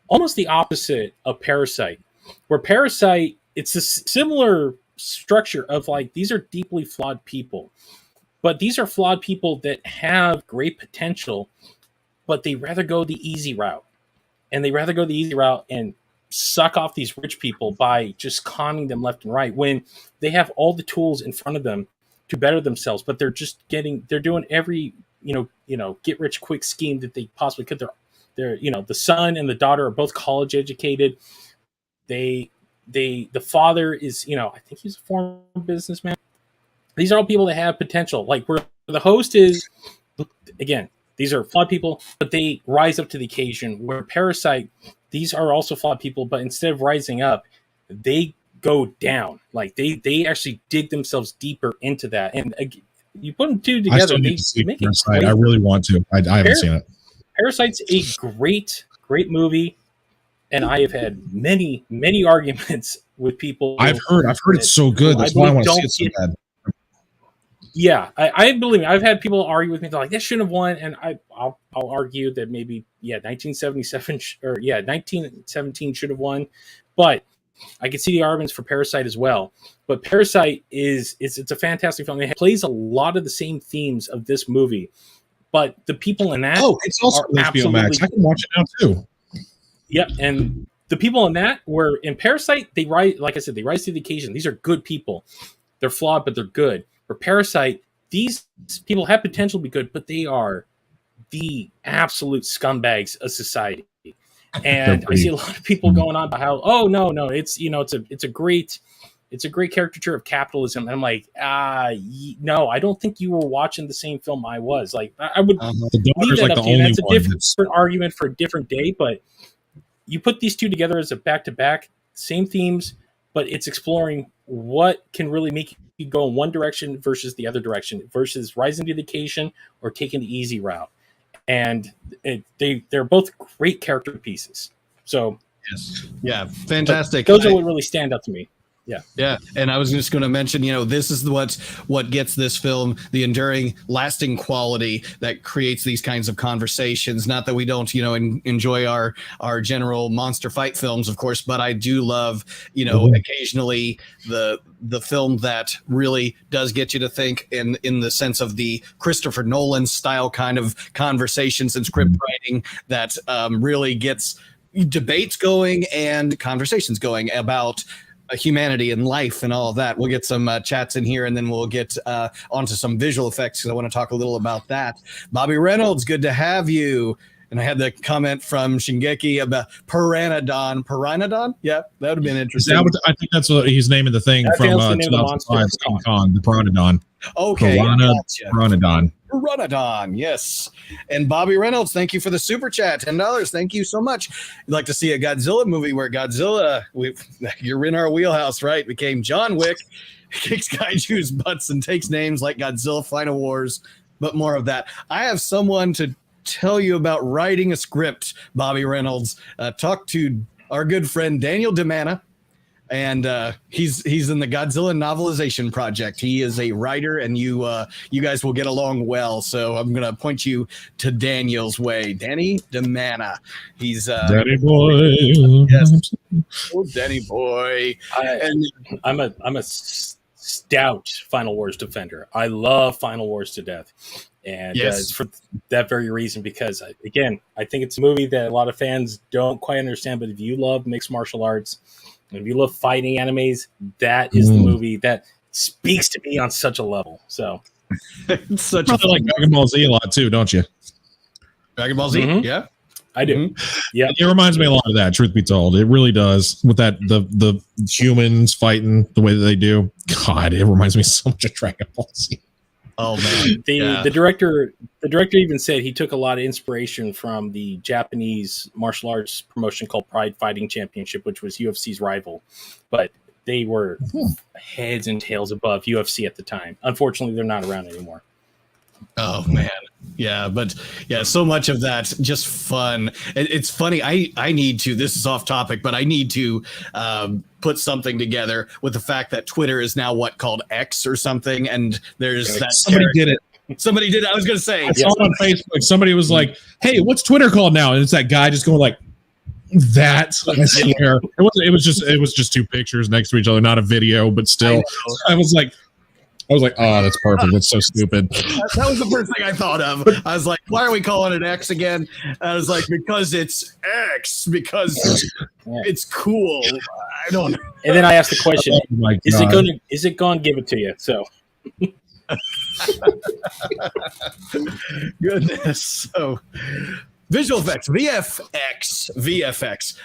almost the opposite of Parasite, where Parasite, it's a similar structure of like, these are deeply flawed people, but these are flawed people that have great potential, but they rather go the easy route. And they rather go the easy route and suck off these rich people by just conning them left and right, when they have all the tools in front of them to better themselves, but they're doing every, you know, get rich quick scheme that they possibly could. They're, you know, the son and the daughter are both college educated. The father is, you know, I think he's a former businessman. These are all people that have potential. Like where the host is, again, these are flawed people, but they rise up to the occasion. Where Parasite, these are also flawed people, but instead of rising up, they go down. Like they actually dig themselves deeper into that. And you put them two together, I still need to see make Parasite. I really want to. I haven't seen it. Parasite's a great movie, and I have had many arguments with people. I've heard it's so good. That's why I want to see it so bad. Yeah, I believe me. I've had people argue with me. They're like, "That shouldn't have won," and I'll argue that maybe 1917 should have won, but I can see the arguments for Parasite as well. But Parasite it's a fantastic film. It plays a lot of the same themes of this movie, but the people in that it's also on HBO Max. I can watch it now too. Yep, and the people in that were in Parasite. They rise, like I said, they rise to the occasion. These are good people. They're flawed, but they're good. For Parasite, these people have potential to be good, but they are the absolute scumbags of society. And I see a lot of people going on about how, oh no, it's, you know, it's a great caricature of capitalism. And I'm like, no, I don't think you were watching the same film I was. Like, I would leave that up to you. That's a different argument for a different day, but you put these two together as a back-to-back, same themes, but it's exploring what can really make you go in one direction versus the other direction, versus rising to the occasion or taking the easy route. And they're both great character pieces. So yes, yeah, fantastic. Those are what really stand out to me. Yeah. And I was just going to mention, you know, this is what gets this film the enduring, lasting quality that creates these kinds of conversations. Not that we don't, you know, enjoy our general monster fight films, of course, but I do love, you know, occasionally the film that really does get you to think in the sense of the Christopher Nolan style kind of conversations and script writing that really gets debates going and conversations going about humanity and life and all of that. We'll get some chats in here, and then we'll get onto some visual effects, because I want to talk a little about that. Bobby Reynolds, good to have you. And I had the comment from Shingeki about Pteranodon. Yeah, that would have been interesting. I think that's what he's naming the thing from 2005 King Kong, the Pteranodon. Okay. Gotcha. Pteranodon. Yes. And Bobby Reynolds, thank you for the super chat, $10. Thank you so much. You'd like to see a Godzilla movie where Godzilla, you're in our wheelhouse, right? Became John Wick, kicks kaiju's butts and takes names like Godzilla Final Wars, but more of that. I have someone to tell you about writing a script, Bobby Reynolds. Talk to our good friend Daniel DeManna. And he's in the Godzilla novelization project. He is a writer, and you guys will get along well. So I'm gonna point you to Daniel's way. Danny DeManna. He's Danny boy. Yes, oh, Danny boy. I'm a stout Final Wars defender. I love Final Wars to death, and it's for that very reason. Because again, I think it's a movie that a lot of fans don't quite understand. But if you love mixed martial arts, if you love fighting animes, that is the movie that speaks to me on such a level. So, it's such you like Dragon Ball Z a lot too, don't you? Dragon Ball Z, yeah, I do. Yeah, it reminds me a lot of that. Truth be told, it really does. With that, the humans fighting the way that they do. God, it reminds me so much of Dragon Ball Z. Oh man, the director even said he took a lot of inspiration from the Japanese martial arts promotion called Pride Fighting Championship, which was UFC's rival, but they were heads and tails above UFC at the time. Unfortunately, they're not around anymore. Oh man, yeah, but yeah, so much of that just fun. It's funny. I need to. This is off topic, but I need to put something together with the fact that Twitter is now called X or something, and there's that. Somebody did it. Somebody did. I was going to say. I saw it on Facebook. Somebody was like, "Hey, what's Twitter called now?" And it's that guy just going like that. I swear, it was just two pictures next to each other, not a video, but still, I was like, oh, that's perfect. That's so stupid. That was the first thing I thought of. I was like, why are we calling it X again? I was like, because it's X, because it's cool. I don't know. And then I asked the question, oh is it going to give it to you? So goodness. So visual effects, VFX.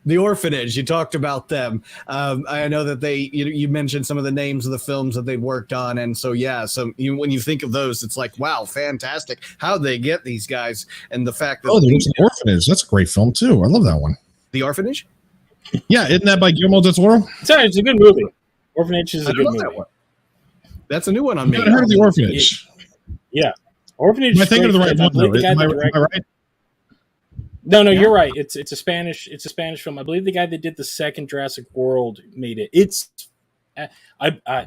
The Orphanage, you talked about them. I know that you mentioned some of the names of the films that they worked on, and so when you think of those, it's like, wow, fantastic. How'd they get these guys? And the fact that The Orphanage, that's a great film too. I love that one. The Orphanage? Yeah, isn't that by Guillermo del Toro? Sorry, it's a good movie. Orphanage is a good movie. That's a new one on me. I haven't heard of The Orphanage. Yeah. Orphanage. Am I thinking of the right one though? Am I right? No, you're right. It's a Spanish film. I believe the guy that did the second Jurassic World made it. It's I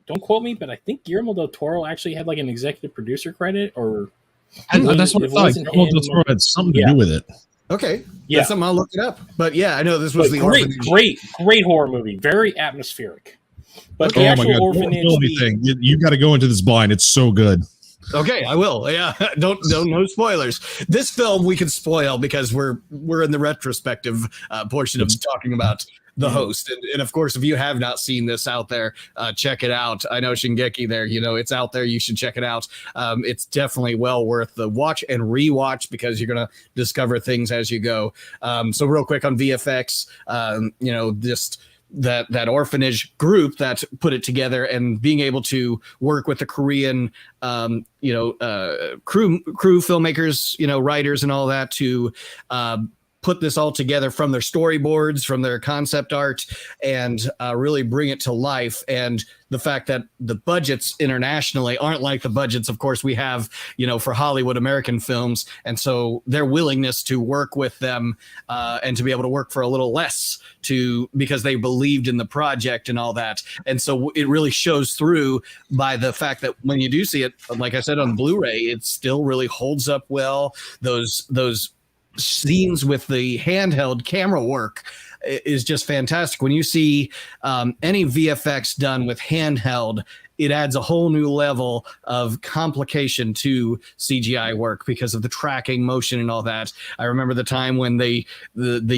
don't quote me, but I think Guillermo del Toro actually had like an executive producer credit, or that's what I thought. Guillermo del Toro had something to do with it. Okay, that's something I'll look it up. But yeah, I know this was great horror movie, very atmospheric. But the actual Orphanage thing, you got to go into this blind. It's so good. Okay, I will. Yeah, don't no spoilers. This film we can spoil because we're in the retrospective portion of talking about The Host, and of course, if you have not seen this out there, check it out. I know Shingeki there, it's out there. You should check it out. It's definitely well worth the watch and rewatch because you're gonna discover things as you go. So real quick on VFX, just. That orphanage group that put it together and being able to work with the Korean, crew filmmakers, writers and all that to put this all together from their storyboards, from their concept art, and really bring it to life. And the fact that the budgets internationally aren't like the budgets, of course, we have, for Hollywood American films. And so their willingness to work with them and to be able to work for a little less because they believed in the project and all that. And so it really shows through by the fact that when you do see it, like I said, on Blu-ray, it still really holds up well. Those scenes with the handheld camera work is just fantastic. When you see any VFX done with handheld, it adds a whole new level of complication to CGI work because of the tracking motion and all that. I remember the time when the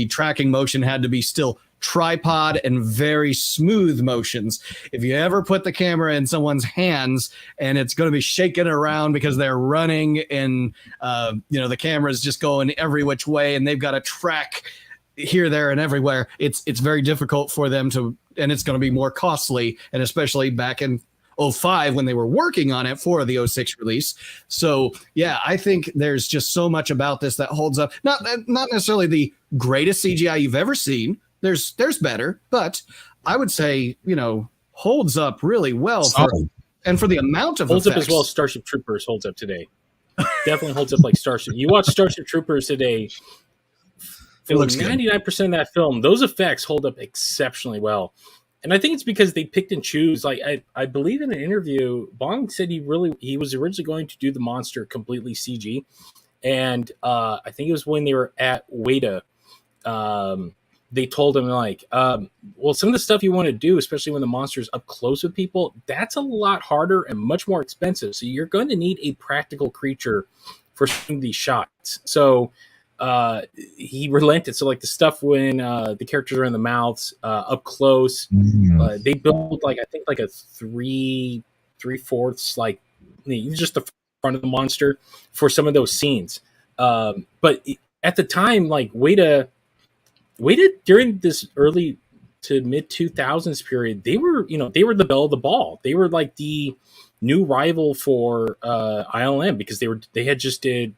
tracking motion had to be still tripod and very smooth motions. If you ever put the camera in someone's hands and it's going to be shaking around because they're running and the camera's just going every which way and they've got to track here, there, and everywhere, it's very difficult for them to, and it's going to be more costly, and especially back in 05 when they were working on it for the 06 release. So yeah, I think there's just so much about this that holds up. Not necessarily the greatest CGI you've ever seen. There's better, but I would say, holds up really well for the amount of holds effects. up as well as Starship Troopers holds up today. Definitely holds up like Starship. You watch Starship Troopers today, 99% of that film, those effects hold up exceptionally well. And I think it's because they picked and choose. Like I believe in an interview, Bong said he was originally going to do the monster completely CG. And I think it was when they were at Weta, they told him well, some of the stuff you want to do, especially when the monster's up close with people, that's a lot harder and much more expensive. So you're going to need a practical creature for some of these shots. So he relented. So like the stuff when the characters are in the mouths up close, they built like a 3/4 like just the front of the monster for some of those scenes. But at the time, like Weta during this early to mid 2000s period, they were the belle of the ball. They were like the new rival for ILM because they had just did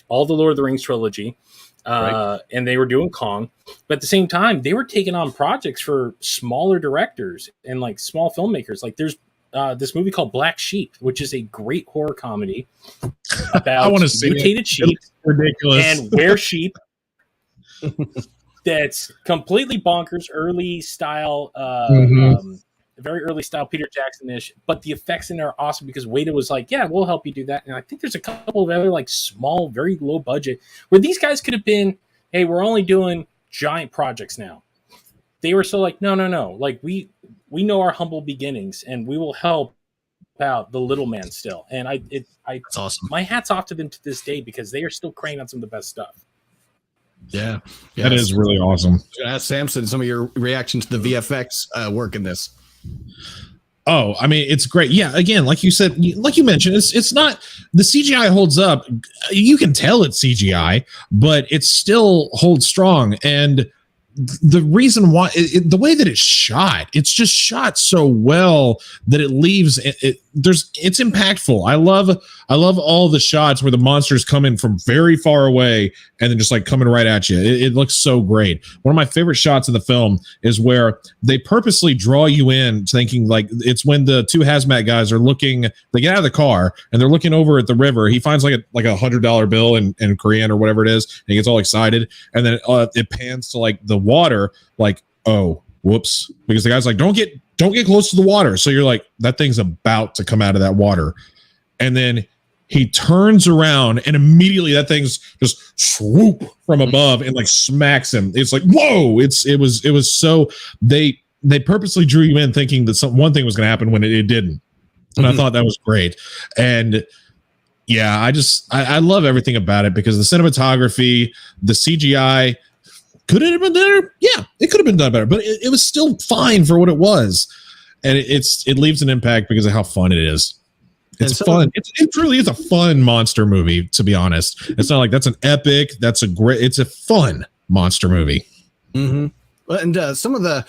all the Lord of the Rings trilogy, and they were doing Kong. But at the same time, they were taking on projects for smaller directors and like small filmmakers. Like there's this movie called Black Sheep, which is a great horror comedy about mutated sheep and were sheep. That's completely bonkers, early style, very early style Peter Jackson-ish, but the effects in there are awesome because Weta was like, yeah, we'll help you do that. And I think there's a couple of other like small, very low budget where these guys could have been, hey, we're only doing giant projects now. They were so like, no. Like we know our humble beginnings and we will help out the little man still. And that's awesome. My hat's off to them to this day because they are still cranking on some of the best stuff. Yeah, that is really awesome. Ask Samson some of your reaction to the VFX work in this. Oh, I mean, it's great. Yeah, again, like you said, like you mentioned, it's not the CGI holds up. You can tell it's CGI, but it still holds strong. And the reason why, the way that it's shot, it's just shot so well that it leaves it's impactful. I love all the shots where the monsters come in from very far away and then just like coming right at you. It looks so great. One of my favorite shots in the film is where they purposely draw you in thinking like it's when the two hazmat guys are looking, they get out of the car and they're looking over at the river. He finds like a $100 bill in Korean or whatever it is. And he gets all excited. And then it pans to like the water, like, oh, whoops. Because the guy's like, don't get close to the water. So you're like, that thing's about to come out of that water. And then he turns around and immediately that thing's just swoop from above and like smacks him. It's like, whoa, it was so they purposely drew you in thinking that one thing was going to happen when it didn't. And I thought that was great. And yeah, I love everything about it because the cinematography, the CGI, could it have been better? Yeah, it could have been done better, but it was still fine for what it was. And it leaves an impact because of how fun it is. It's fun. It truly is a fun monster movie, to be honest. It's not like that's an epic. It's a fun monster movie. Mm-hmm. And some of the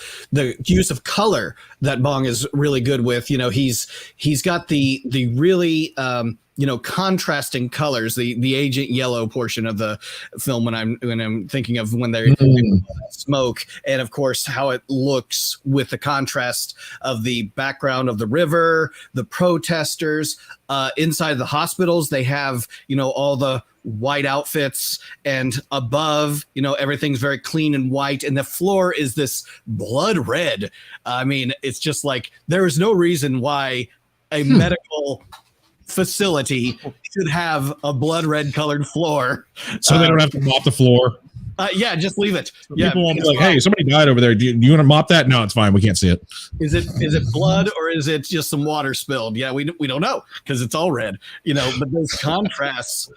use of color that Bong is really good with, he's got the really contrasting colors, the Agent Yellow portion of the film when I'm thinking of when they're smoke, and of course how it looks with the contrast of the background of the river, the protesters, inside the hospitals they have all the white outfits, and above everything's very clean and white, and the floor is this blood red. I mean, it's just like there is no reason why a medical facility should have a blood red colored floor, so they don't have to mop the floor. Yeah, just leave it. People won't be like, hey, somebody died over there. Do you want to mop that? No, it's fine. We can't see it. Is it blood or is it just some water spilled? Yeah, we don't know because it's all red. But those contrasts,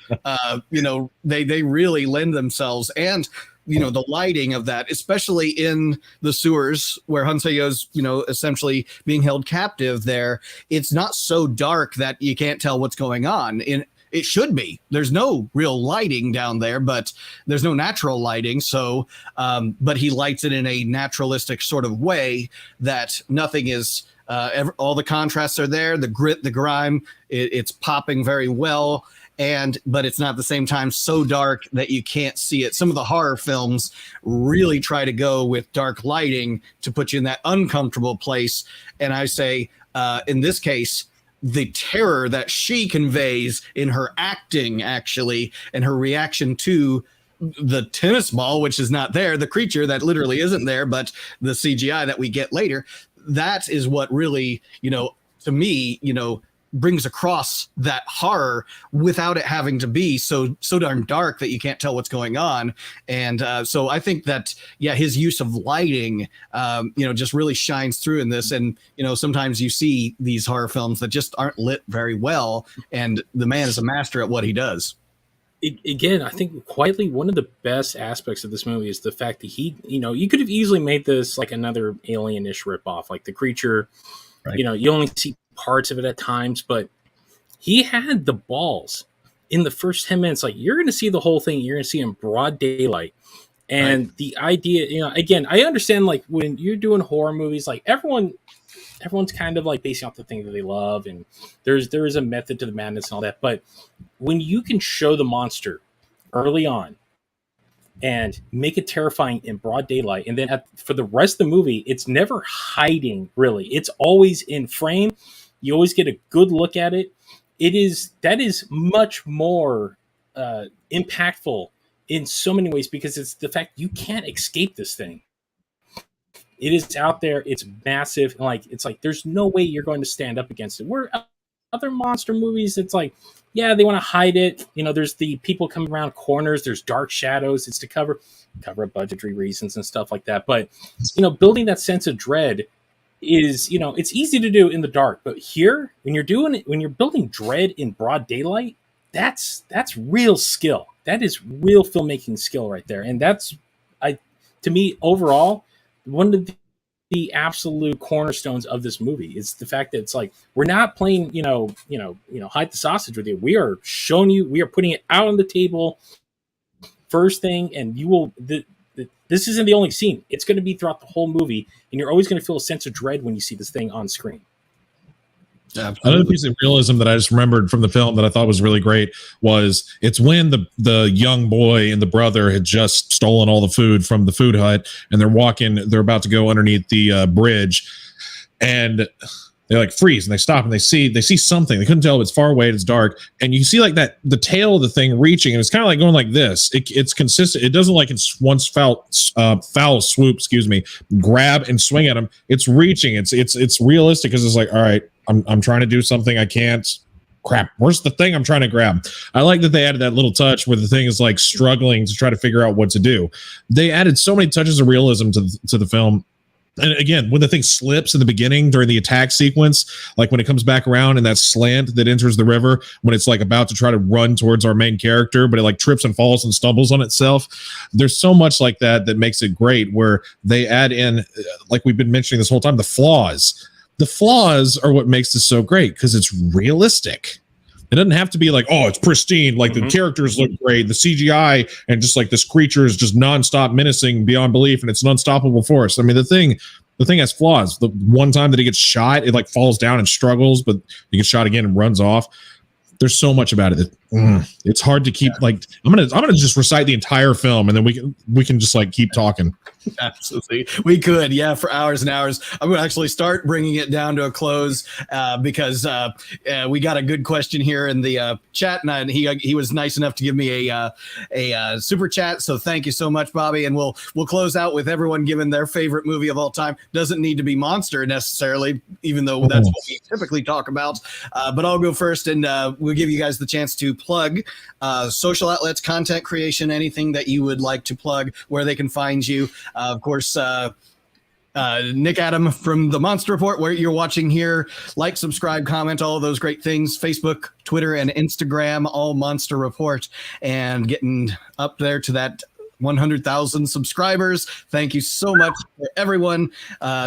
they really lend themselves, and the lighting of that, especially in the sewers where hyun-seo's essentially being held captive there. It's not so dark that you can't tell what's going on. It should be. There's no real lighting down there, but there's no natural lighting. So, but he lights it in a naturalistic sort of way that nothing is all the contrasts are there. The grit, the grime, it's popping very well. But it's not at the same time so dark that you can't see it. Some of the horror films really try to go with dark lighting to put you in that uncomfortable place. And I say, in this case, the terror that she conveys in her acting, actually, and her reaction to the tennis ball, which is not there, the creature that literally isn't there, but the CGI that we get later, that is what really, to me, brings across that horror without it having to be so darn dark that you can't tell what's going on. And so I think that, his use of lighting, just really shines through in this. And, sometimes you see these horror films that just aren't lit very well, and the man is a master at what he does. Again, I think quietly one of the best aspects of this movie is the fact that he, you could have easily made this like another Alien-ish ripoff, like the creature, right. You only see parts of it at times, but he had the balls in the first 10 minutes. Like, you're going to see the whole thing. You're going to see in broad daylight. And right. The idea, again, I understand, like, when you're doing horror movies, like everyone's kind of like basing off the thing that they love, and there is a method to the madness and all that. But when you can show the monster early on and make it terrifying in broad daylight, and then for the rest of the movie, it's never hiding, really. It's always in frame. You always get a good look at it. That is much more impactful in so many ways, because it's the fact you can't escape this thing. It is out there. It's massive. It's like there's no way you're going to stand up against it. Where other monster movies, it's like, they want to hide it. There's the people coming around corners. There's dark shadows. It's to cover budgetary reasons and stuff like that. But building that sense of dread is, it's easy to do in the dark. But here, when you're building dread in broad daylight, that's real skill. That is real filmmaking skill right there. And to me, overall, one of the absolute cornerstones of this movie is the fact that it's like, we're not playing, hide the sausage with you. We are showing you, we are putting it out on the table first thing, and you will, this isn't the only scene. It's going to be throughout the whole movie, and you're always going to feel a sense of dread when you see this thing on screen. Absolutely. Another piece of realism that I just remembered from the film that I thought was really great was it's when the young boy and the brother had just stolen all the food from the food hut, and they're about to go underneath the bridge, and they like freeze and they stop and they see something. They couldn't tell if it's far away, it's dark, and you see like that the tail of the thing reaching, and it's kind of like going like this. It's consistent. It doesn't like it's once foul swoop, grab and swing at him. It's reaching. It's realistic, because it's like, all right, I'm trying to do something, I can't. Crap, where's the thing I'm trying to grab? I like that they added that little touch where the thing is like struggling to try to figure out what to do. They added so many touches of realism to the film. And again, when the thing slips in the beginning during the attack sequence, like when it comes back around and that slant that enters the river, when it's like about to try to run towards our main character, but it like trips and falls and stumbles on itself. There's so much like that makes it great, where they add in, like we've been mentioning this whole time, the flaws. The flaws are what makes this so great, because it's realistic. It doesn't have to be like, oh, it's pristine. Like the characters look great, the CGI, and just like this creature is just nonstop menacing beyond belief, and it's an unstoppable force. I mean, the thing has flaws. The one time that he gets shot, it like falls down and struggles, but he gets shot again and runs off. There's so much about it that it's hard to keep. Like, I'm gonna just recite the entire film, and then we can just like keep talking. Absolutely, we could, for hours and hours. I'm gonna actually start bringing it down to a close because we got a good question here in the chat, and he was nice enough to give me a super chat. So thank you so much, Bobby. And we'll close out with everyone giving their favorite movie of all time. Doesn't need to be Monster necessarily, even though that's what we typically talk about. But I'll go first, and we'll give you guys the chance to plug social outlets, content creation, anything that you would like to plug, where they can find you. Of course, Nick Adam from the Monster Report, where you're watching here. Like, subscribe, comment, all of those great things. Facebook, Twitter, and Instagram, all Monster Report. And getting up there to that 100,000 subscribers. Thank you so much to everyone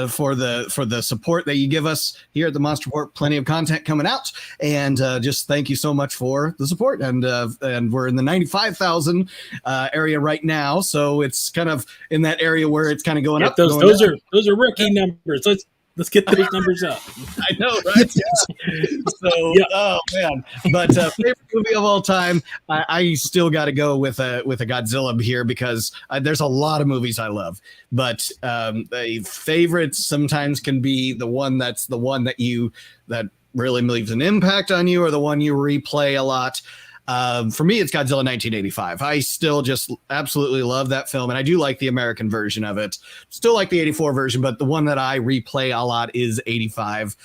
for the support that you give us here at the Monster Report. Plenty of content coming out, and just thank you so much for the support. And we're in the 95,000 area right now, so it's kind of in that area where it's kind of going up. Those are rookie numbers. Let's get those numbers up. I know, right? So, oh man! But favorite movie of all time, I still got to go with a Godzilla here because there's a lot of movies I love. But a favorite sometimes can be the one that really leaves an impact on you, or the one you replay a lot. For me, it's Godzilla 1985. I still just absolutely love that film, and I do like the American version of it. Still like the 84 version, but the one that I replay a lot is 85.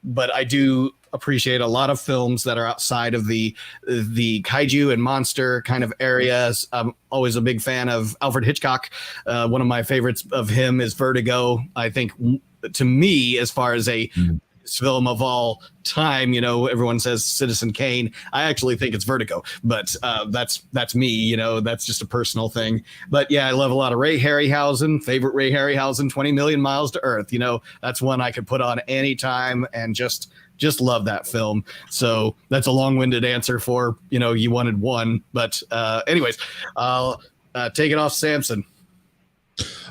But I do appreciate a lot of films that are outside of the kaiju and monster kind of areas. I'm always a big fan of Alfred Hitchcock. One of my favorites of him is Vertigo. I think, to me, as far as a film of all time, everyone says Citizen Kane. I actually think it's Vertigo, but that's me. That's just a personal thing. But yeah, I love a lot of Ray Harryhausen. Favorite Ray Harryhausen, 20 Million Miles to Earth. That's one I could put on anytime and just love that film. So that's a long-winded answer for you wanted one, but anyways, I'll take it off, Samson.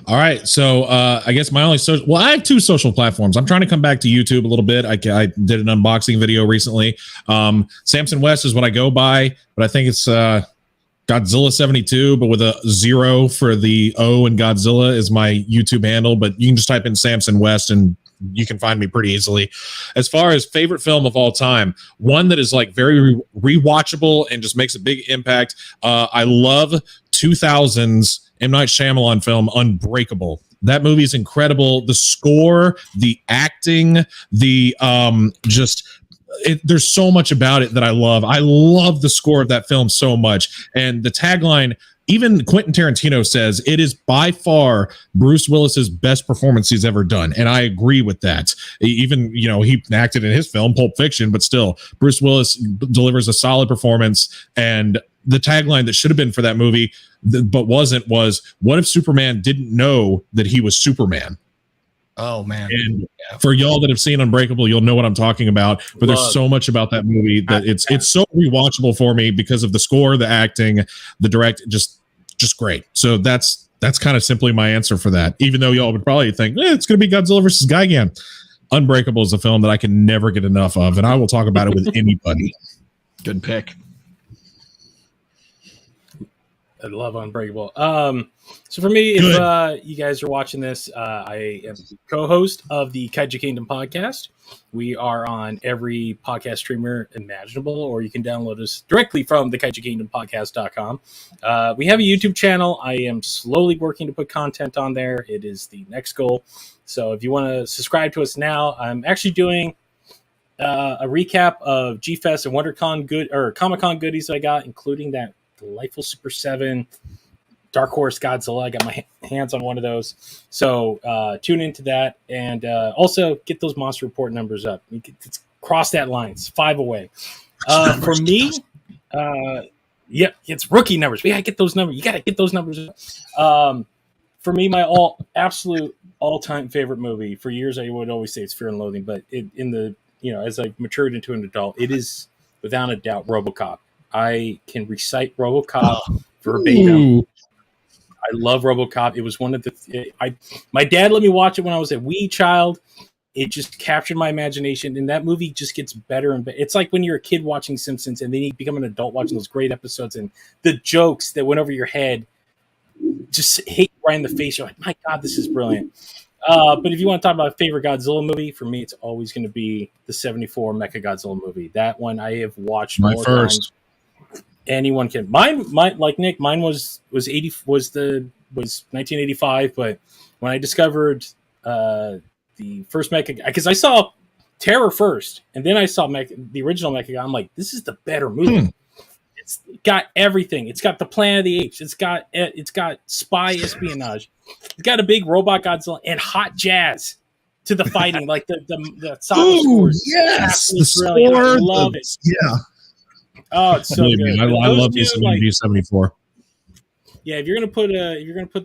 All right. So I guess my only I have two social platforms. I'm trying to come back to YouTube a little bit. I did an unboxing video recently. Samson West is what I go by, but I think it's Godzilla 72, but with a 0 for the O, and Godzilla is my YouTube handle. But you can just type in Samson West and you can find me pretty easily. As far as favorite film of all time, one that is like very rewatchable and just makes a big impact. I love 2000s M. Night Shyamalan film Unbreakable. That movie is incredible. The score, the acting, there's so much about it that I love. I love the score of that film so much. And the tagline, even Quentin Tarantino says it is by far Bruce Willis's best performance he's ever done. And I agree with that. Even, he acted in his film Pulp Fiction, but still Bruce Willis delivers a solid performance. And the tagline that should have been for that movie, but wasn't, was, what if Superman didn't know that he was Superman? Oh man. And for y'all that have seen Unbreakable, you'll know what I'm talking about. But there's so much about that movie that it's so rewatchable for me because of the score, the acting, the direct, just great. So that's kind of simply my answer for that. Even though y'all would probably think it's going to be Godzilla versus Gigan. Unbreakable is a film that I can never get enough of, and I will talk about it with anybody. Good pick. I love Unbreakable. So for me, if you guys are watching this, I am the co-host of the Kaiju Kingdom podcast. We are on every podcast streamer imaginable, or you can download us directly from the kaijukingdompodcast.com. We have a YouTube channel. I am slowly working to put content on there. It is the next goal. So if you want to subscribe to us now, I'm actually doing a recap of G-Fest and WonderCon Comic-Con goodies I got, including that Delightful Super 7 Dark Horse Godzilla. I got my hands on one of those. So tune into that, and also get those Monster Report numbers up. Let's cross that line. It's 5 away. For me, it's rookie numbers. We gotta get those numbers. You gotta get those numbers up. For me, my absolute all-time favorite movie. For years, I would always say it's Fear and Loathing, but as I matured into an adult, it is without a doubt RoboCop. I can recite RoboCop verbatim. Ooh. I love RoboCop. It was one of my dad let me watch it when I was a wee child. It just captured my imagination, and that movie just gets better and better. It's like when you're a kid watching Simpsons, and then you become an adult watching those great episodes, and the jokes that went over your head just hit you right in the face. You're like, my God, this is brilliant. But if you want to talk about a favorite Godzilla movie, for me, it's always going to be the 74 Mechagodzilla movie. That one I have watched more times. Anyone can. Mine like Nick. Mine was 1985. But when I discovered the first Mecha, because I saw Terror first, and then I saw the original Mecha, I'm like, this is the better movie. It's got everything. It's got the Planet of the Apes. It's got spy espionage. It's got a big robot Godzilla and hot jazz to the fighting, like the song scores. Yes, the score. I love it. Yeah. Oh, it's so good. I love these 74. Yeah, if you're gonna put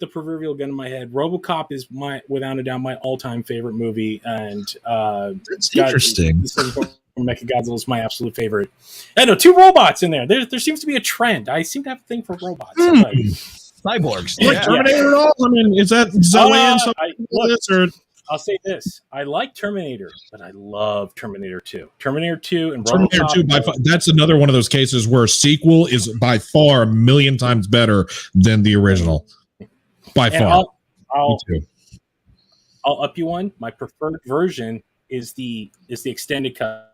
the proverbial gun in my head, RoboCop is without a doubt my all-time favorite movie, and it's interesting. Mechagodzilla is my absolute favorite. I know 2 robots in there. There seems to be a trend. I seem to have a thing for robots. Cyborgs, like Terminator at all? I mean, is that way in something like this, or I'll say this: I like Terminator, but I love Terminator 2. Terminator 2 and Terminator 2 that's another one of those cases where sequel is by far a million times better than the original. By far. I'll up you one. My preferred version is the extended cut.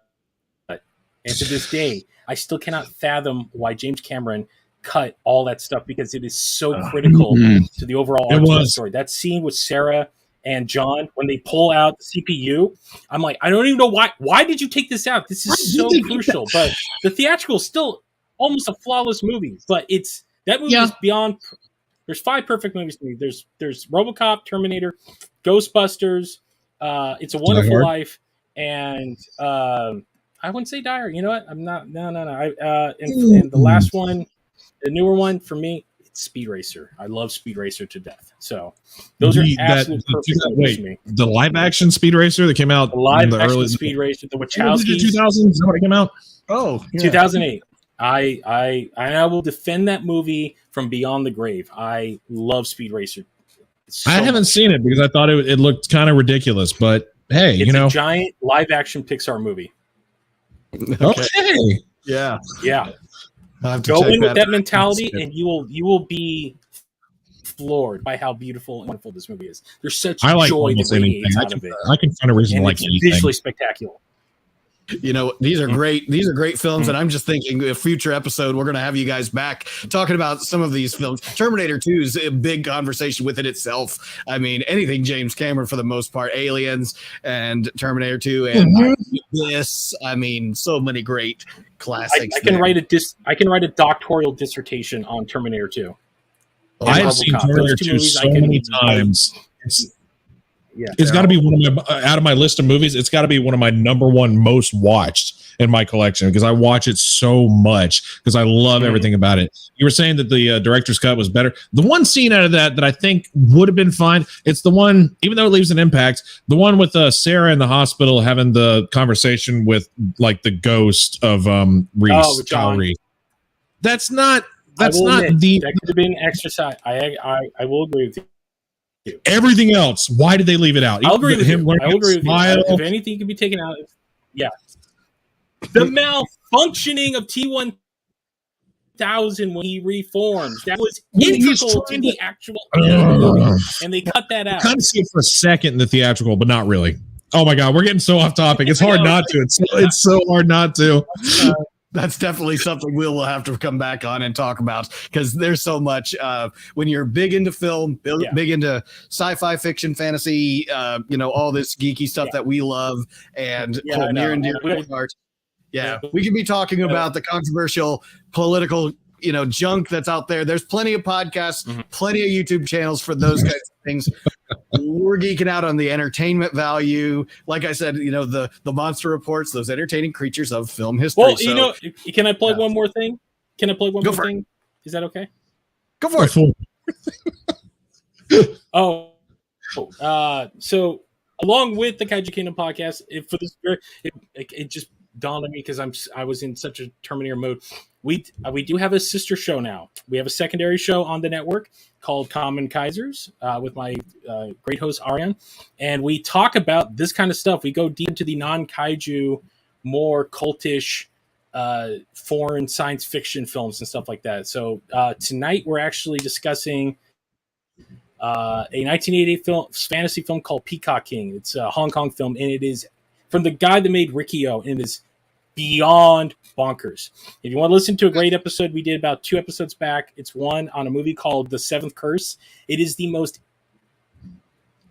And to this day, I still cannot fathom why James Cameron cut all that stuff, because it is so critical to the overall arc of the story. That scene with Sarah and John, when they pull out the CPU, I'm like, I don't even know why. Why did you take this out? This is so crucial. But the theatrical is still almost a flawless movie. But that movie is beyond. There's 5 perfect movies to me. There's RoboCop, Terminator, Ghostbusters, It's a Wonderful Life, and I wouldn't say Die Hard. You know what? I'm not. No. And the last one, the newer one for me, it's Speed Racer. I love Speed Racer to death. So those are absolute perfect movies to me. The live action Speed Racer that came out, the live action Speed Racer, the Wachowskis. 2000s. Is that when it came out? Oh, yeah. 2008. I will defend that movie from beyond the grave. I love Speed Racer. I haven't seen it because I thought it looked kind of ridiculous, but hey, it's a giant live action Pixar movie. Okay. Yeah. I'll have to go in with that mentality, and you will be floored by how beautiful and wonderful this movie is. There's such joy that radiates out of it. I can find a reason to like anything. Visually spectacular. You know, these are great. These are great films, and I'm just thinking a future episode we're going to have you guys back talking about some of these films. Terminator 2 is a big conversation within itself. I mean, anything James Cameron for the most part, Aliens and Terminator 2 and this. I mean, so many great classics. I can write a doctoral dissertation on Terminator 2. I have seen Terminator 2 so many times. It's got to be one of my, out of my list of movies, it's got to be one of my number one most watched in my collection because I watch it so much because I love everything about it. You were saying that the director's cut was better. The one scene out of that I think would have been fine, it's the one, even though it leaves an impact, the one with Sarah in the hospital having the conversation with like the ghost of Reese. Reese. That's not that could have been exercise. I will agree with you. Everything else, why did they leave it out? I'll agree with you. If anything can be taken out, the malfunctioning of T-1000 when he reforms, that was integral to the actual and they cut that out. I kind of see it for a second in the theatrical, but not really. Oh my god, we're getting so off topic. It's hard not to. It's so hard not to. That's definitely something we'll have to come back on and talk about because there's so much. When you're big into film, big into sci-fi, fiction, fantasy, all this geeky stuff that we love and hold near and dear to our heart. Yeah, we can be talking about the controversial political, junk that's out there. There's plenty of podcasts, plenty of YouTube channels for those kinds of things. We're geeking out on the entertainment value. Like I said, the monster reports, those entertaining creatures of film history. Well, can I plug one more thing? Is that okay? Go for it. So along with the Kaiju Kingdom podcast, it just dawned on me because I was in such a Terminator mode. We do have a sister show now. We have a secondary show on the network called Common Kaisers with my great host Ariane, and we talk about this kind of stuff. We go deep into the non-kaiju, more cultish, foreign science fiction films and stuff like that. So tonight we're actually discussing a 1988 fantasy film called Peacock King. It's a Hong Kong film, and it is from the guy that made Riki-Oh, and it is beyond bonkers. If you want to listen to a great episode we did about 2 episodes back, it's one on a movie called The Seventh Curse. It is the most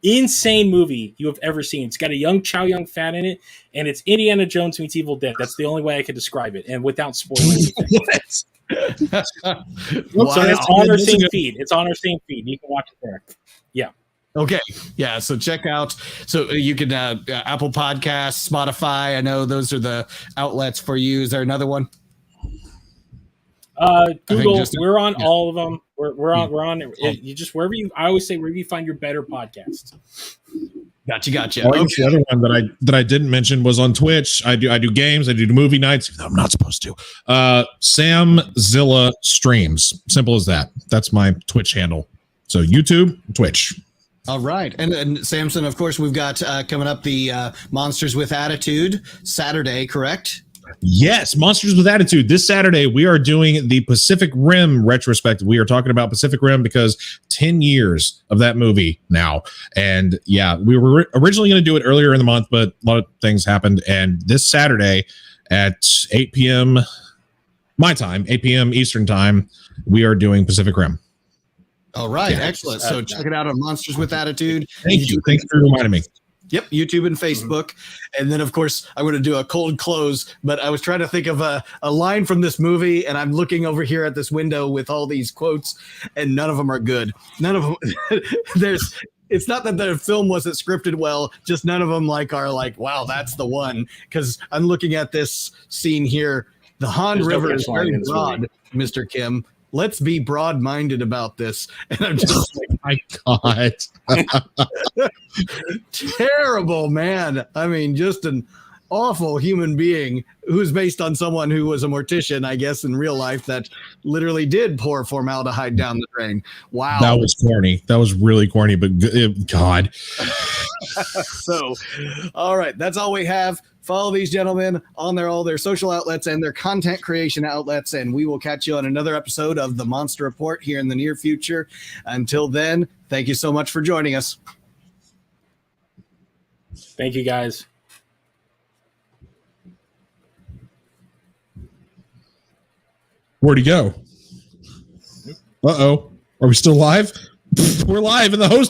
insane movie you have ever seen. It's got a young Chow Yun-fat in it, and it's Indiana Jones meets Evil Dead. That's the only way I could describe it, and without spoiling anything. Wow. So it's on our same feed. It's on our same feed. You can watch it there. Yeah. Okay. Yeah. So check out. So you can Apple Podcasts, Spotify. I know those are the outlets for you. Is there another one? Google. We're on all of them. We're on. You just wherever you. I always say wherever you find your better podcasts. Gotcha. Okay. The other one that I didn't mention was on Twitch. I do games. I do movie nights. I'm not supposed to. Sam Zilla streams. Simple as that. That's my Twitch handle. So YouTube, Twitch. All right. And Samson, of course, we've got coming up the Monsters with Attitude Saturday, correct? Yes, Monsters with Attitude. This Saturday, we are doing the Pacific Rim retrospective. We are talking about Pacific Rim because 10 years of that movie now. And yeah, we were originally going to do it earlier in the month, but a lot of things happened. And this Saturday at 8 p.m. my time, 8 p.m. Eastern time, we are doing Pacific Rim. All right. Yeah, excellent. So check it out on Monsters with Attitude. Thank you. Thanks for reminding me. Yep, YouTube and Facebook. And then, of course, I'm going to do a cold close, but I was trying to think of a line from this movie, and I'm looking over here at this window with all these quotes, and none of them are good. None of them. It's not that the film wasn't scripted well, just none of them are like, wow, that's the one. Because I'm looking at this scene here. The Han River is very broad, Mr. Kim. Let's be broad-minded about this. And I'm just like, my God. Terrible, man. I mean, just an awful human being who's based on someone who was a mortician, I guess, in real life that literally did pour formaldehyde down the drain. Wow. That was corny. That was really corny, but God. So, all right. That's all we have. Follow these gentlemen on all their social outlets and their content creation outlets, and we will catch you on another episode of the Monster Report here in the near future. Until then, thank you so much for joining us. Thank you, guys. Where'd he go? Uh-oh. Are we still live? We're live in the host.